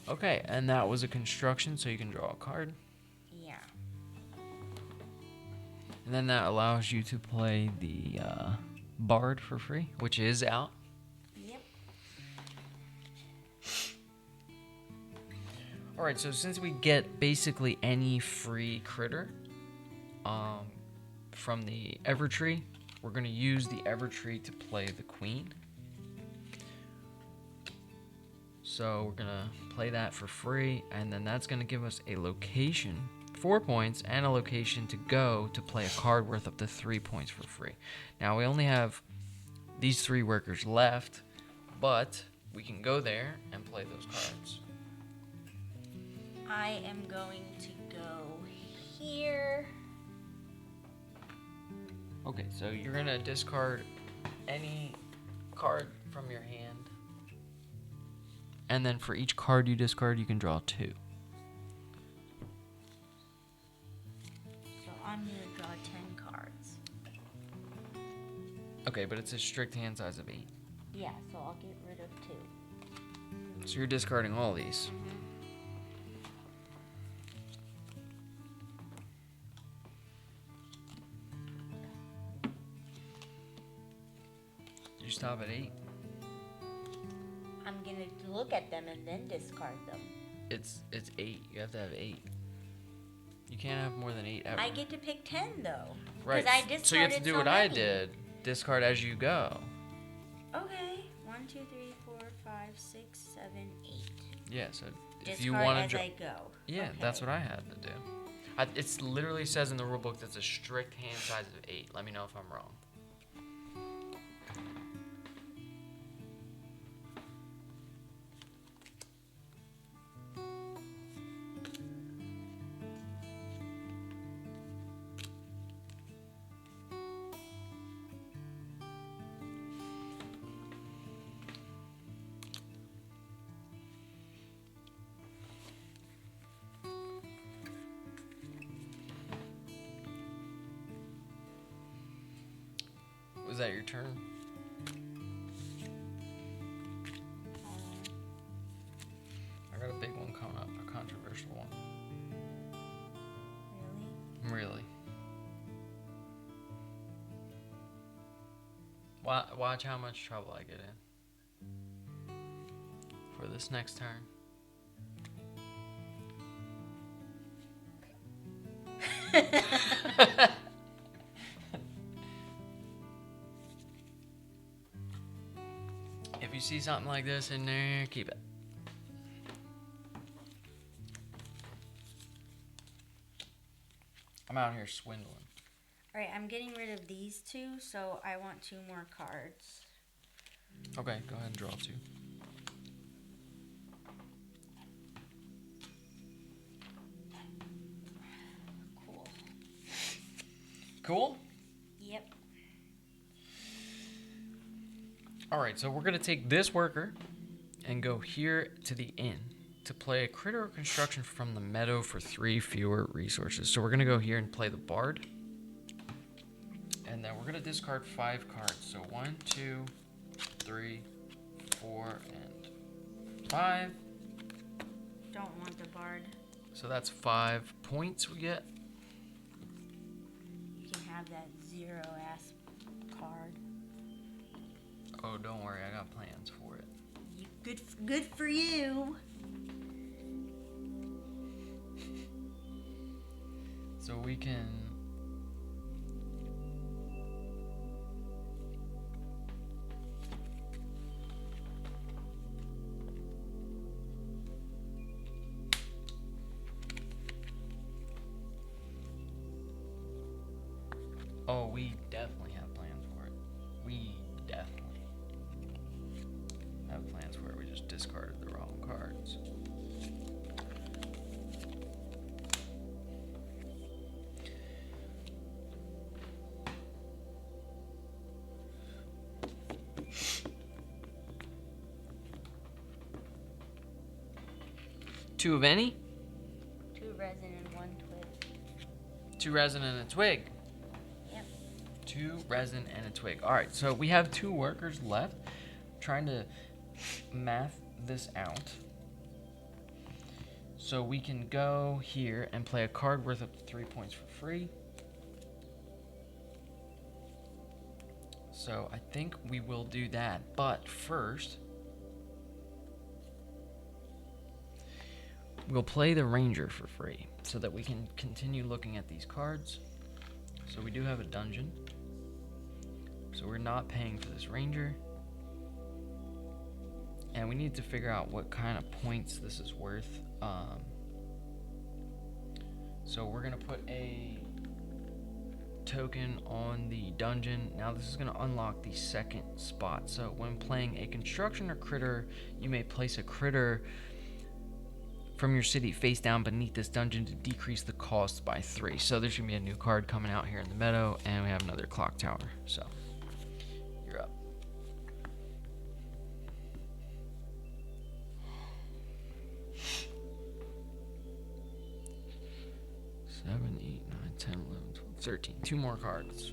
Speaker 1: Okay, and that was a construction, so you can draw a card.
Speaker 2: Yeah.
Speaker 1: And then that allows you to play the Bard for free, which is out.
Speaker 2: Yep.
Speaker 1: Alright, so since we get basically any free critter from the Evertree, we're going to use the Evertree to play the Queen. So we're going to play that for free, and then that's going to give us a location, 4 points, and a location to go to play a card worth up to 3 points for free. Now we only have these 3 workers left, but we can go there and play those cards.
Speaker 2: I am going to go here.
Speaker 1: Okay, so you're going to discard any card from your hand. And then for each card you discard, you can draw 2.
Speaker 2: So I'm going to draw 10 cards.
Speaker 1: Okay, but it's a strict hand size of 8.
Speaker 2: Yeah, so I'll get rid of 2.
Speaker 1: So you're discarding all these. You stop at 8?
Speaker 2: I'm going to look at them and then discard them.
Speaker 1: It's 8. You have to have 8. You can't have more than 8 ever.
Speaker 2: I get to pick 10 though.
Speaker 1: Right.
Speaker 2: Because I discarded
Speaker 1: so you have to do what
Speaker 2: many.
Speaker 1: I did. Discard as you go.
Speaker 2: Okay. 1, 2, 3, 4, 5, 6, 7, 8.
Speaker 1: Yeah, so if
Speaker 2: Discard
Speaker 1: you want to
Speaker 2: as I go.
Speaker 1: Yeah,
Speaker 2: Okay.
Speaker 1: that's what I had to do. It literally says in the rule book that's a strict hand size of 8. Let me know if I'm wrong. Was that your turn? I got a Really. Watch how much trouble I get in for this next turn. If you see something like this in there, keep it. I'm out here swindling.
Speaker 2: Alright, I'm getting rid of these two, so I want 2 more cards.
Speaker 1: Okay, go ahead and draw 2.
Speaker 2: Cool.
Speaker 1: Cool?
Speaker 2: Yep.
Speaker 1: Alright, so we're going to take this worker and go here to the inn to play a critter or construction from the meadow for 3 fewer resources. So we're going to go here and play the bard. And then we're going to discard 5 cards. So 1, 2, 3, 4, and 5.
Speaker 2: Don't want the bard.
Speaker 1: So that's 5 points we get.
Speaker 2: You can have that 0-ass card.
Speaker 1: Oh, don't worry, I got plans for it.
Speaker 2: Good for you.
Speaker 1: So we can... Oh, we definitely have plans for it. We definitely have plans for it. We just discarded the wrong cards. Two of any?
Speaker 2: 2 resin and 1 twig.
Speaker 1: 2 resin and a twig.
Speaker 2: Yep.
Speaker 1: 2 resin and a twig. All right, so we have 2 workers left. Trying to math this out. So we can go here and play a card worth up to 3 points for free. So I think we will do that. But first, we'll play the ranger for free so that we can continue looking at these cards. So we do have a dungeon. So we're not paying for this ranger. And we need to figure out what kind of points this is worth. So we're going to put a token on the dungeon. Now this is going to unlock the second spot. So when playing a construction or critter, you may place a critter from your city face down beneath this dungeon to decrease the cost by 3. So there's going to be a new card coming out here in the meadow, and we have another clock tower. So you're up. 7, 8, 9, 10, 11, 12, 13. 2 more cards.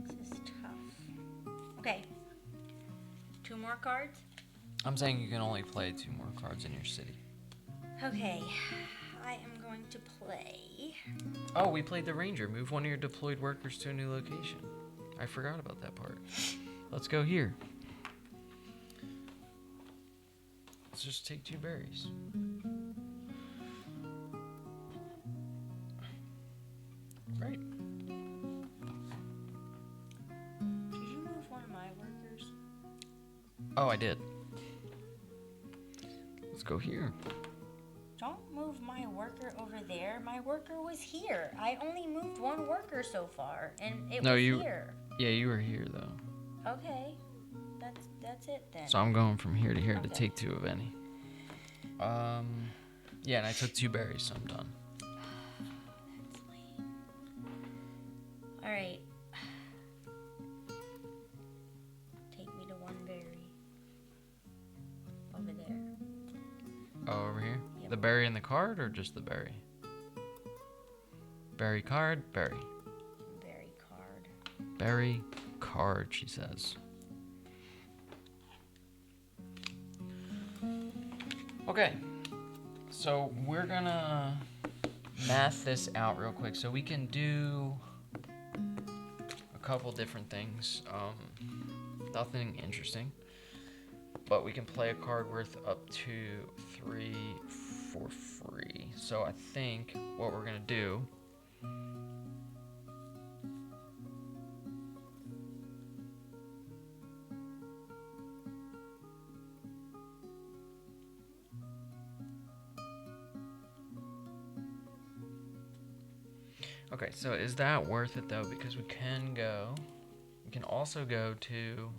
Speaker 2: This is tough. Okay. 2 more cards?
Speaker 1: I'm saying you can only play 2 more cards in your city.
Speaker 2: Okay. I am going to play.
Speaker 1: Oh, we played the ranger. Move one of your deployed workers to a new location. I forgot about that part. Let's go here. Let's just take 2 berries. Right.
Speaker 2: Did you move one of my workers?
Speaker 1: Oh, I did. Let's go here.
Speaker 2: Don't move my worker over there. My worker was here. I only moved 1 worker so far, and it was here.
Speaker 1: Yeah, you were here though.
Speaker 2: Okay. That's it then.
Speaker 1: So I'm going from here to here to
Speaker 2: Okay.
Speaker 1: take 2 of any. Yeah, and I took 2 berries, so I'm done.
Speaker 2: That's lame. All right. Take me to 1 berry. Over there.
Speaker 1: The berry in the card or just the berry? Berry card, berry.
Speaker 2: Berry card.
Speaker 1: Berry card, she says. Okay, so we're gonna math this out real quick so we can do a couple different things. Nothing interesting, but we can play a card worth up to 3 for free. So I think what we're gonna do Okay, so is that worth it though? Because we can also go to,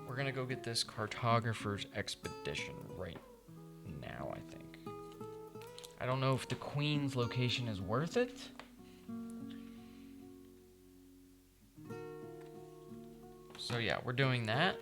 Speaker 1: we're gonna go get this cartographer's expedition right now, I think. I don't know if the Queen's location is worth it. So yeah, we're doing that.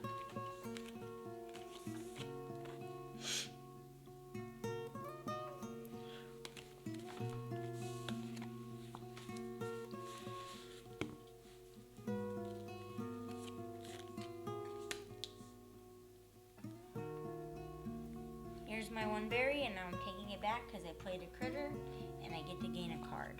Speaker 2: Here's my one berry, and now I'm taking it back because I played a critter, and I get to gain a card.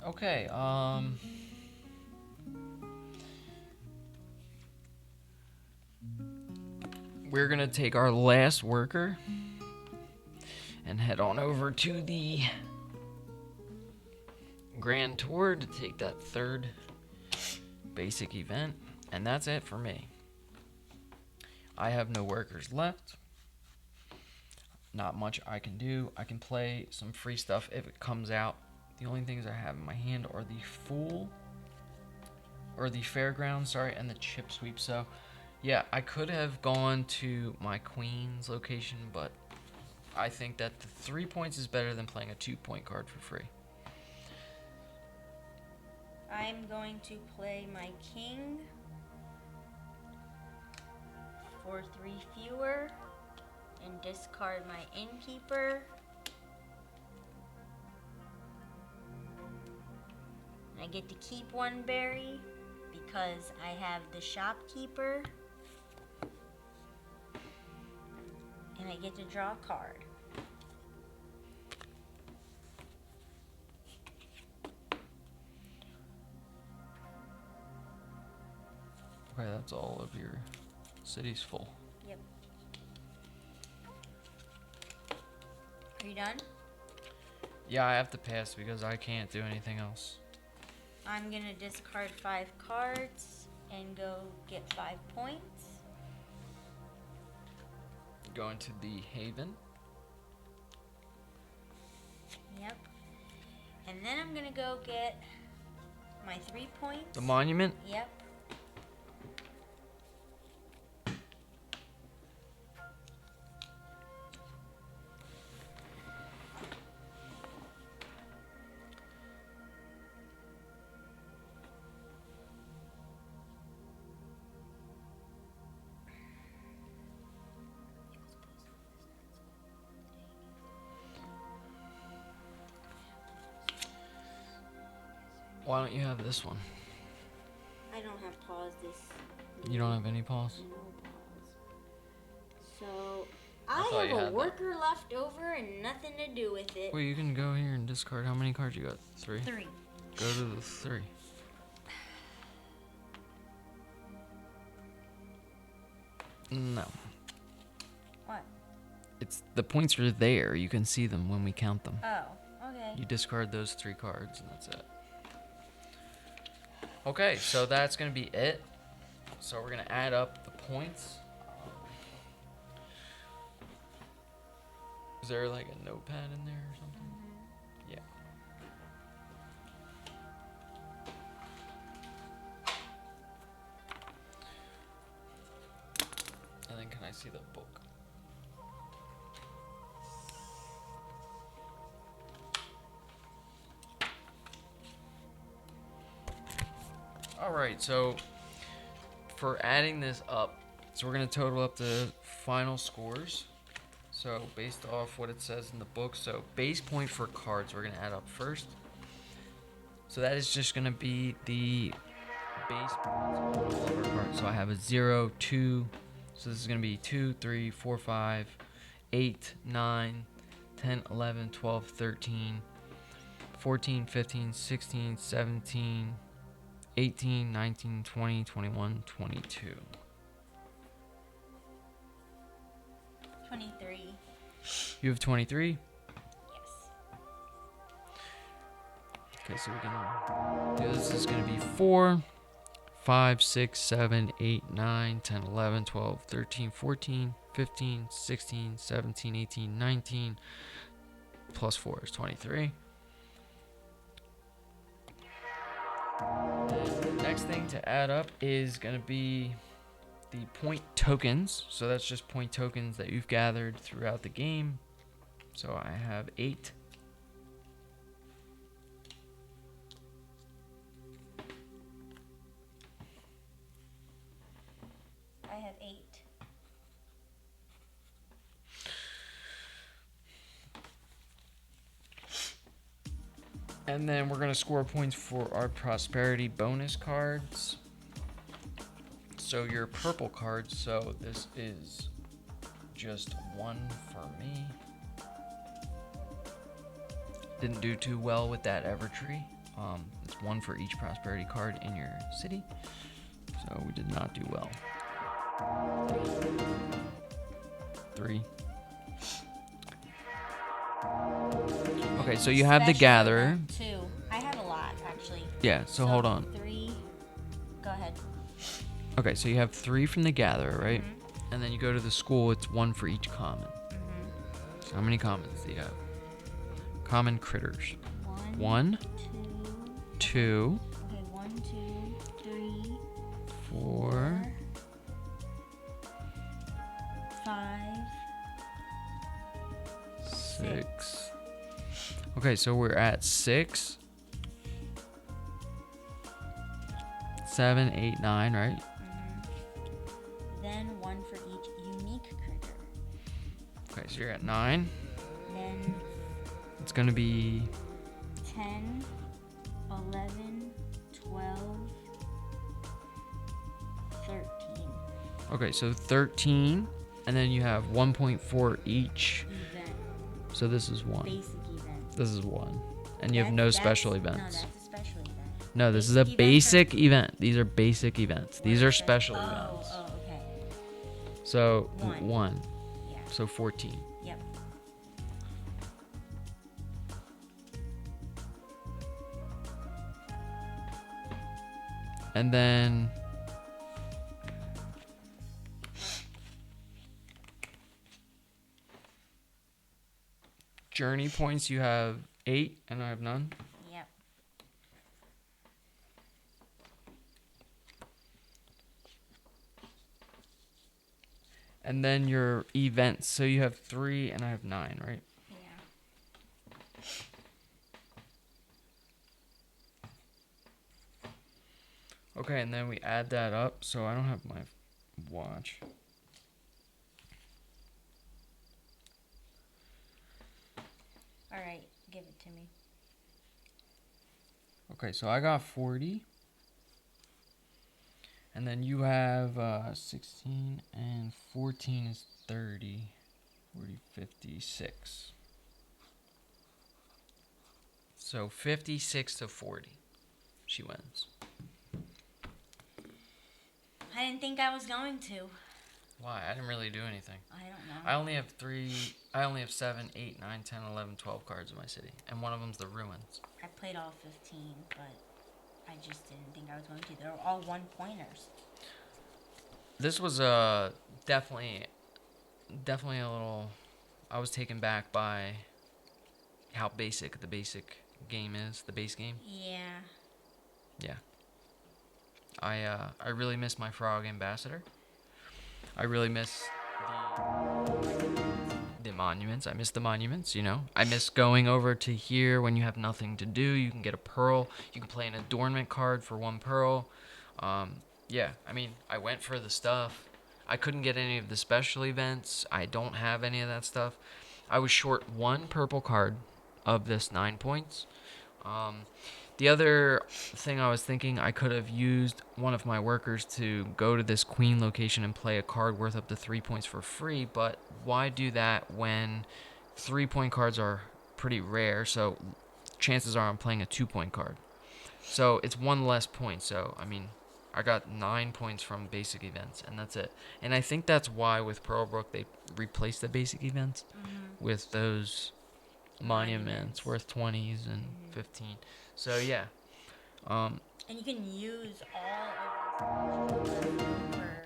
Speaker 1: Okay, we're gonna take our last worker and head on over to the Grand Tour to take that third basic event, and that's it for me. I have no workers left. Not much I can do. I can play some free stuff if it comes out. The only things I have in my hand are the Fool, or the Fairground, sorry, and the Chip Sweep. So, yeah, I could have gone to my Queen's location, but I think that the 3 points is better than playing a 2-point card for free.
Speaker 2: I'm going to play my king for 3 fewer and discard my innkeeper. I get to keep one berry because I have the shopkeeper. And I get to draw a card.
Speaker 1: Okay, that's all of your cities full.
Speaker 2: Yep. Are you done?
Speaker 1: Yeah, I have to pass because I can't do anything else.
Speaker 2: I'm gonna discard 5 cards and go get 5 points.
Speaker 1: Going to the Haven.
Speaker 2: Yep. And then I'm gonna go get my 3 points.
Speaker 1: The Monument?
Speaker 2: Yep.
Speaker 1: Why don't you have this one?
Speaker 2: I don't have pause this.
Speaker 1: You don't have any pause?
Speaker 2: No pause. So
Speaker 1: thought
Speaker 2: I
Speaker 1: you
Speaker 2: have
Speaker 1: had
Speaker 2: a
Speaker 1: that.
Speaker 2: worker left over and nothing to do with it.
Speaker 1: Well, you can go here and discard. How many cards you got? 3?
Speaker 2: 3.
Speaker 1: Go to the 3. No.
Speaker 2: What?
Speaker 1: It's the points are there. You can see them when we count them.
Speaker 2: Oh, okay.
Speaker 1: You discard those 3 cards and that's it. Okay, so that's gonna be it. So we're gonna add up the points. Is there like a notepad in there or something? Yeah. And then can I see the book? All right, so for adding this up, so we're gonna total up the final scores. So based off what it says in the book, so base point for cards, we're gonna add up first. So that is just gonna be the base points on all of our cards. So I have a 0, 2. So this is gonna be 2, 3, 4, 5, 8, 9, 10, 11, 12, 13, 14, 15, 16, 17, 18, 19, 20, 21, 22.
Speaker 2: 23.
Speaker 1: You have 23?
Speaker 2: Yes.
Speaker 1: Okay, so we can do this. Is going to be 4, 5, 6, 7, 8, 9, 10, 11, 12, 13, 14, 15, 16, 17, 18, 19, plus 4 is 23. The next thing to add up is going to be the point tokens. So that's just point tokens that you've gathered throughout the game. So I have 8.
Speaker 2: I have 8.
Speaker 1: And then we're going to score points for our prosperity bonus cards. So your purple cards, so this is just 1 for me. Didn't do too well with that Evertree. It's 1 for each prosperity card in your city. So we did not do well. 3. Okay, so you have the gatherer.
Speaker 2: 2. I have a lot, actually.
Speaker 1: Yeah, so hold on.
Speaker 2: 3. Go ahead.
Speaker 1: Okay, so you have 3 from the gatherer, right? Mm-hmm. And then you go to the school, it's 1 for each common. Mm-hmm. So how many commons do you have? Common critters. 1, 2.
Speaker 2: Okay, 1, 2, 3,
Speaker 1: 4,
Speaker 2: 5,
Speaker 1: 6. Okay, so we're at 6, 7, 8, 9, right?
Speaker 2: Then 1 for each unique critter.
Speaker 1: Okay, so you're at 9.
Speaker 2: Then
Speaker 1: It's gonna be
Speaker 2: 10, 11, 12, 13.
Speaker 1: okay, so 13, and then you have 1 point for each.
Speaker 2: Event.
Speaker 1: So this is 1.
Speaker 2: Basic event.
Speaker 1: This is 1, and you have no special events.
Speaker 2: No, that's a special event.
Speaker 1: No, this is a basic event. These are basic events. These are special events.
Speaker 2: Oh, okay.
Speaker 1: So
Speaker 2: 1.
Speaker 1: 1.
Speaker 2: Yeah.
Speaker 1: So 14.
Speaker 2: Yep.
Speaker 1: And then journey points, you have 8, and I have none.
Speaker 2: Yep.
Speaker 1: And then your events, so you have 3, and I have 9, right?
Speaker 2: Yeah.
Speaker 1: Okay, and then we add that up. So I don't have my watch.
Speaker 2: All right, give it to me.
Speaker 1: Okay, so I got 40. And then you have 16, and 14 is 30. 40, 56. So 56 to 40. She wins.
Speaker 2: I didn't think I was going to.
Speaker 1: Why? I didn't really do anything.
Speaker 2: I don't know.
Speaker 1: I only have 7, 8, 9, 10, 11, 12 cards in my city. And one of them's the ruins.
Speaker 2: I played all 15, but I just didn't think I was going to. They were all 1-pointers.
Speaker 1: This was definitely a little... I was taken back by how basic the basic game is, the base game.
Speaker 2: Yeah.
Speaker 1: Yeah. I really miss my frog ambassador. I really miss the monuments. I miss the monuments, you know. I miss going over to here when you have nothing to do. You can get a pearl. You can play an adornment card for 1 pearl. Yeah, I mean, I went for the stuff. I couldn't get any of the special events. I don't have any of that stuff. I was short 1 purple card of this 9 points. The other thing I was thinking, I could have used one of my workers to go to this queen location and play a card worth up to 3 points for free, but why do that when 3-point cards are pretty rare, so chances are I'm playing a 2-point card. So it's 1 less point, so, I mean, I got 9 points from basic events, and that's it. And I think that's why with Pearlbrook they replaced the basic events with those monuments worth 20s and 15. So yeah.
Speaker 2: And you can use all of this for,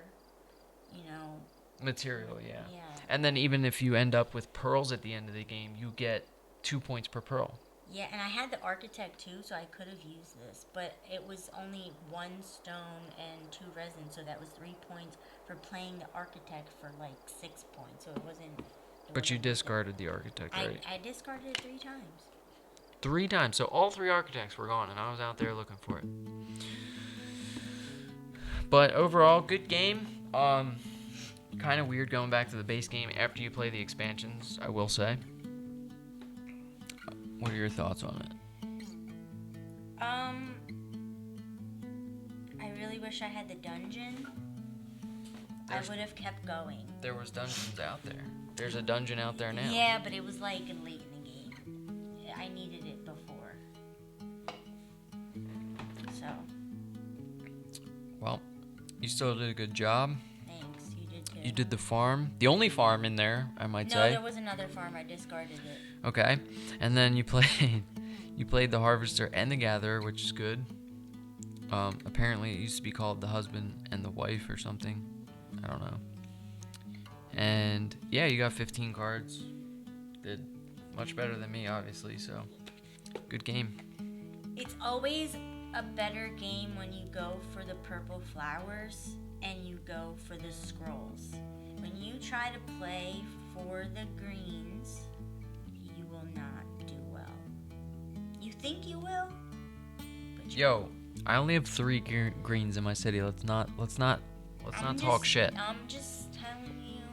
Speaker 1: Material, yeah.
Speaker 2: Yeah.
Speaker 1: And then even if you end up with pearls at the end of the game, you get 2 points per pearl.
Speaker 2: Yeah, and I had the architect too, so I could have used this, but it was only 1 stone and 2 resin, so that was 3 points for playing the architect for like 6 points. So it wasn't.
Speaker 1: But you discarded the architect, right?
Speaker 2: I discarded it 3 times.
Speaker 1: 3 times. So all 3 architects were gone, and I was out there looking for it. But overall, good game. Kind of weird going back to the base game after you play the expansions, I will say. What are your thoughts on it?
Speaker 2: I really wish I had the dungeon. I would have kept going.
Speaker 1: There was dungeons out there. There's a dungeon out there now.
Speaker 2: Yeah, but it was like late in the game. I needed it before. So.
Speaker 1: Well, you still did a good job.
Speaker 2: Thanks, you did too.
Speaker 1: You did the farm. The only farm in there, I might say.
Speaker 2: No, there was another farm. I discarded it.
Speaker 1: Okay. And then you played the harvester and the gatherer, which is good. Apparently it used to be called the husband and the wife or something. I don't know. And yeah, you got 15 cards. Did much better than me, obviously, so good game.
Speaker 2: It's always a better game when you go for the purple flowers and you go for the scrolls. When you try to play for the greens, you will not do well. You think you will, but you
Speaker 1: Yo, I only have 3 greens in my city. Let's not talk shit.
Speaker 2: I'm just telling you,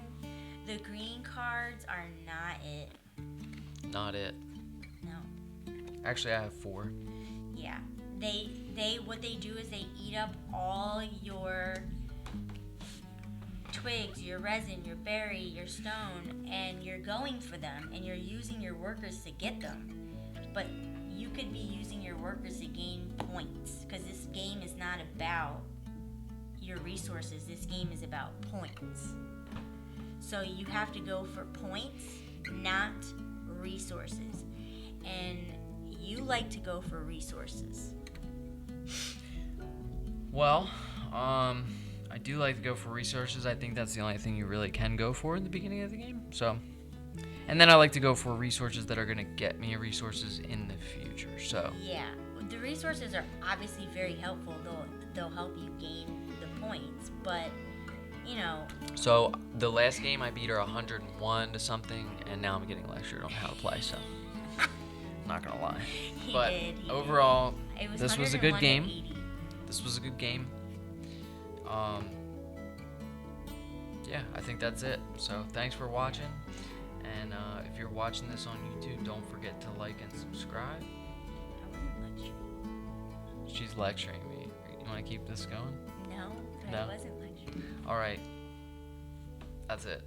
Speaker 2: the green cards are not it.
Speaker 1: Not it.
Speaker 2: No.
Speaker 1: Actually, I have 4.
Speaker 2: Yeah. They what they do is they eat up all your twigs, your resin, your berry, your stone, and you're going for them and you're using your workers to get them. But you could be using your workers to gain points, because this game is not about your resources. This game is about points. So you have to go for points, not resources. And you like to go for resources.
Speaker 1: Well, I do like to go for resources. I think that's the only thing you really can go for in the beginning of the game. So, and then I like to go for resources that are going to get me resources in the future. So,
Speaker 2: yeah, the resources are obviously very helpful. They'll help you gain the points, but
Speaker 1: So the last game I beat her 101 to something, and now I'm getting lectured on how to play. So, I'm not gonna lie. But overall, this was a good game. This was a good game. Yeah, I think that's it. So thanks for watching, and if you're watching this on YouTube, don't forget to like and subscribe.
Speaker 2: I wasn't lecturing.
Speaker 1: She's lecturing me. You want to keep this going?
Speaker 2: No, but
Speaker 1: No?
Speaker 2: I wasn't lecturing.
Speaker 1: All right. That's it.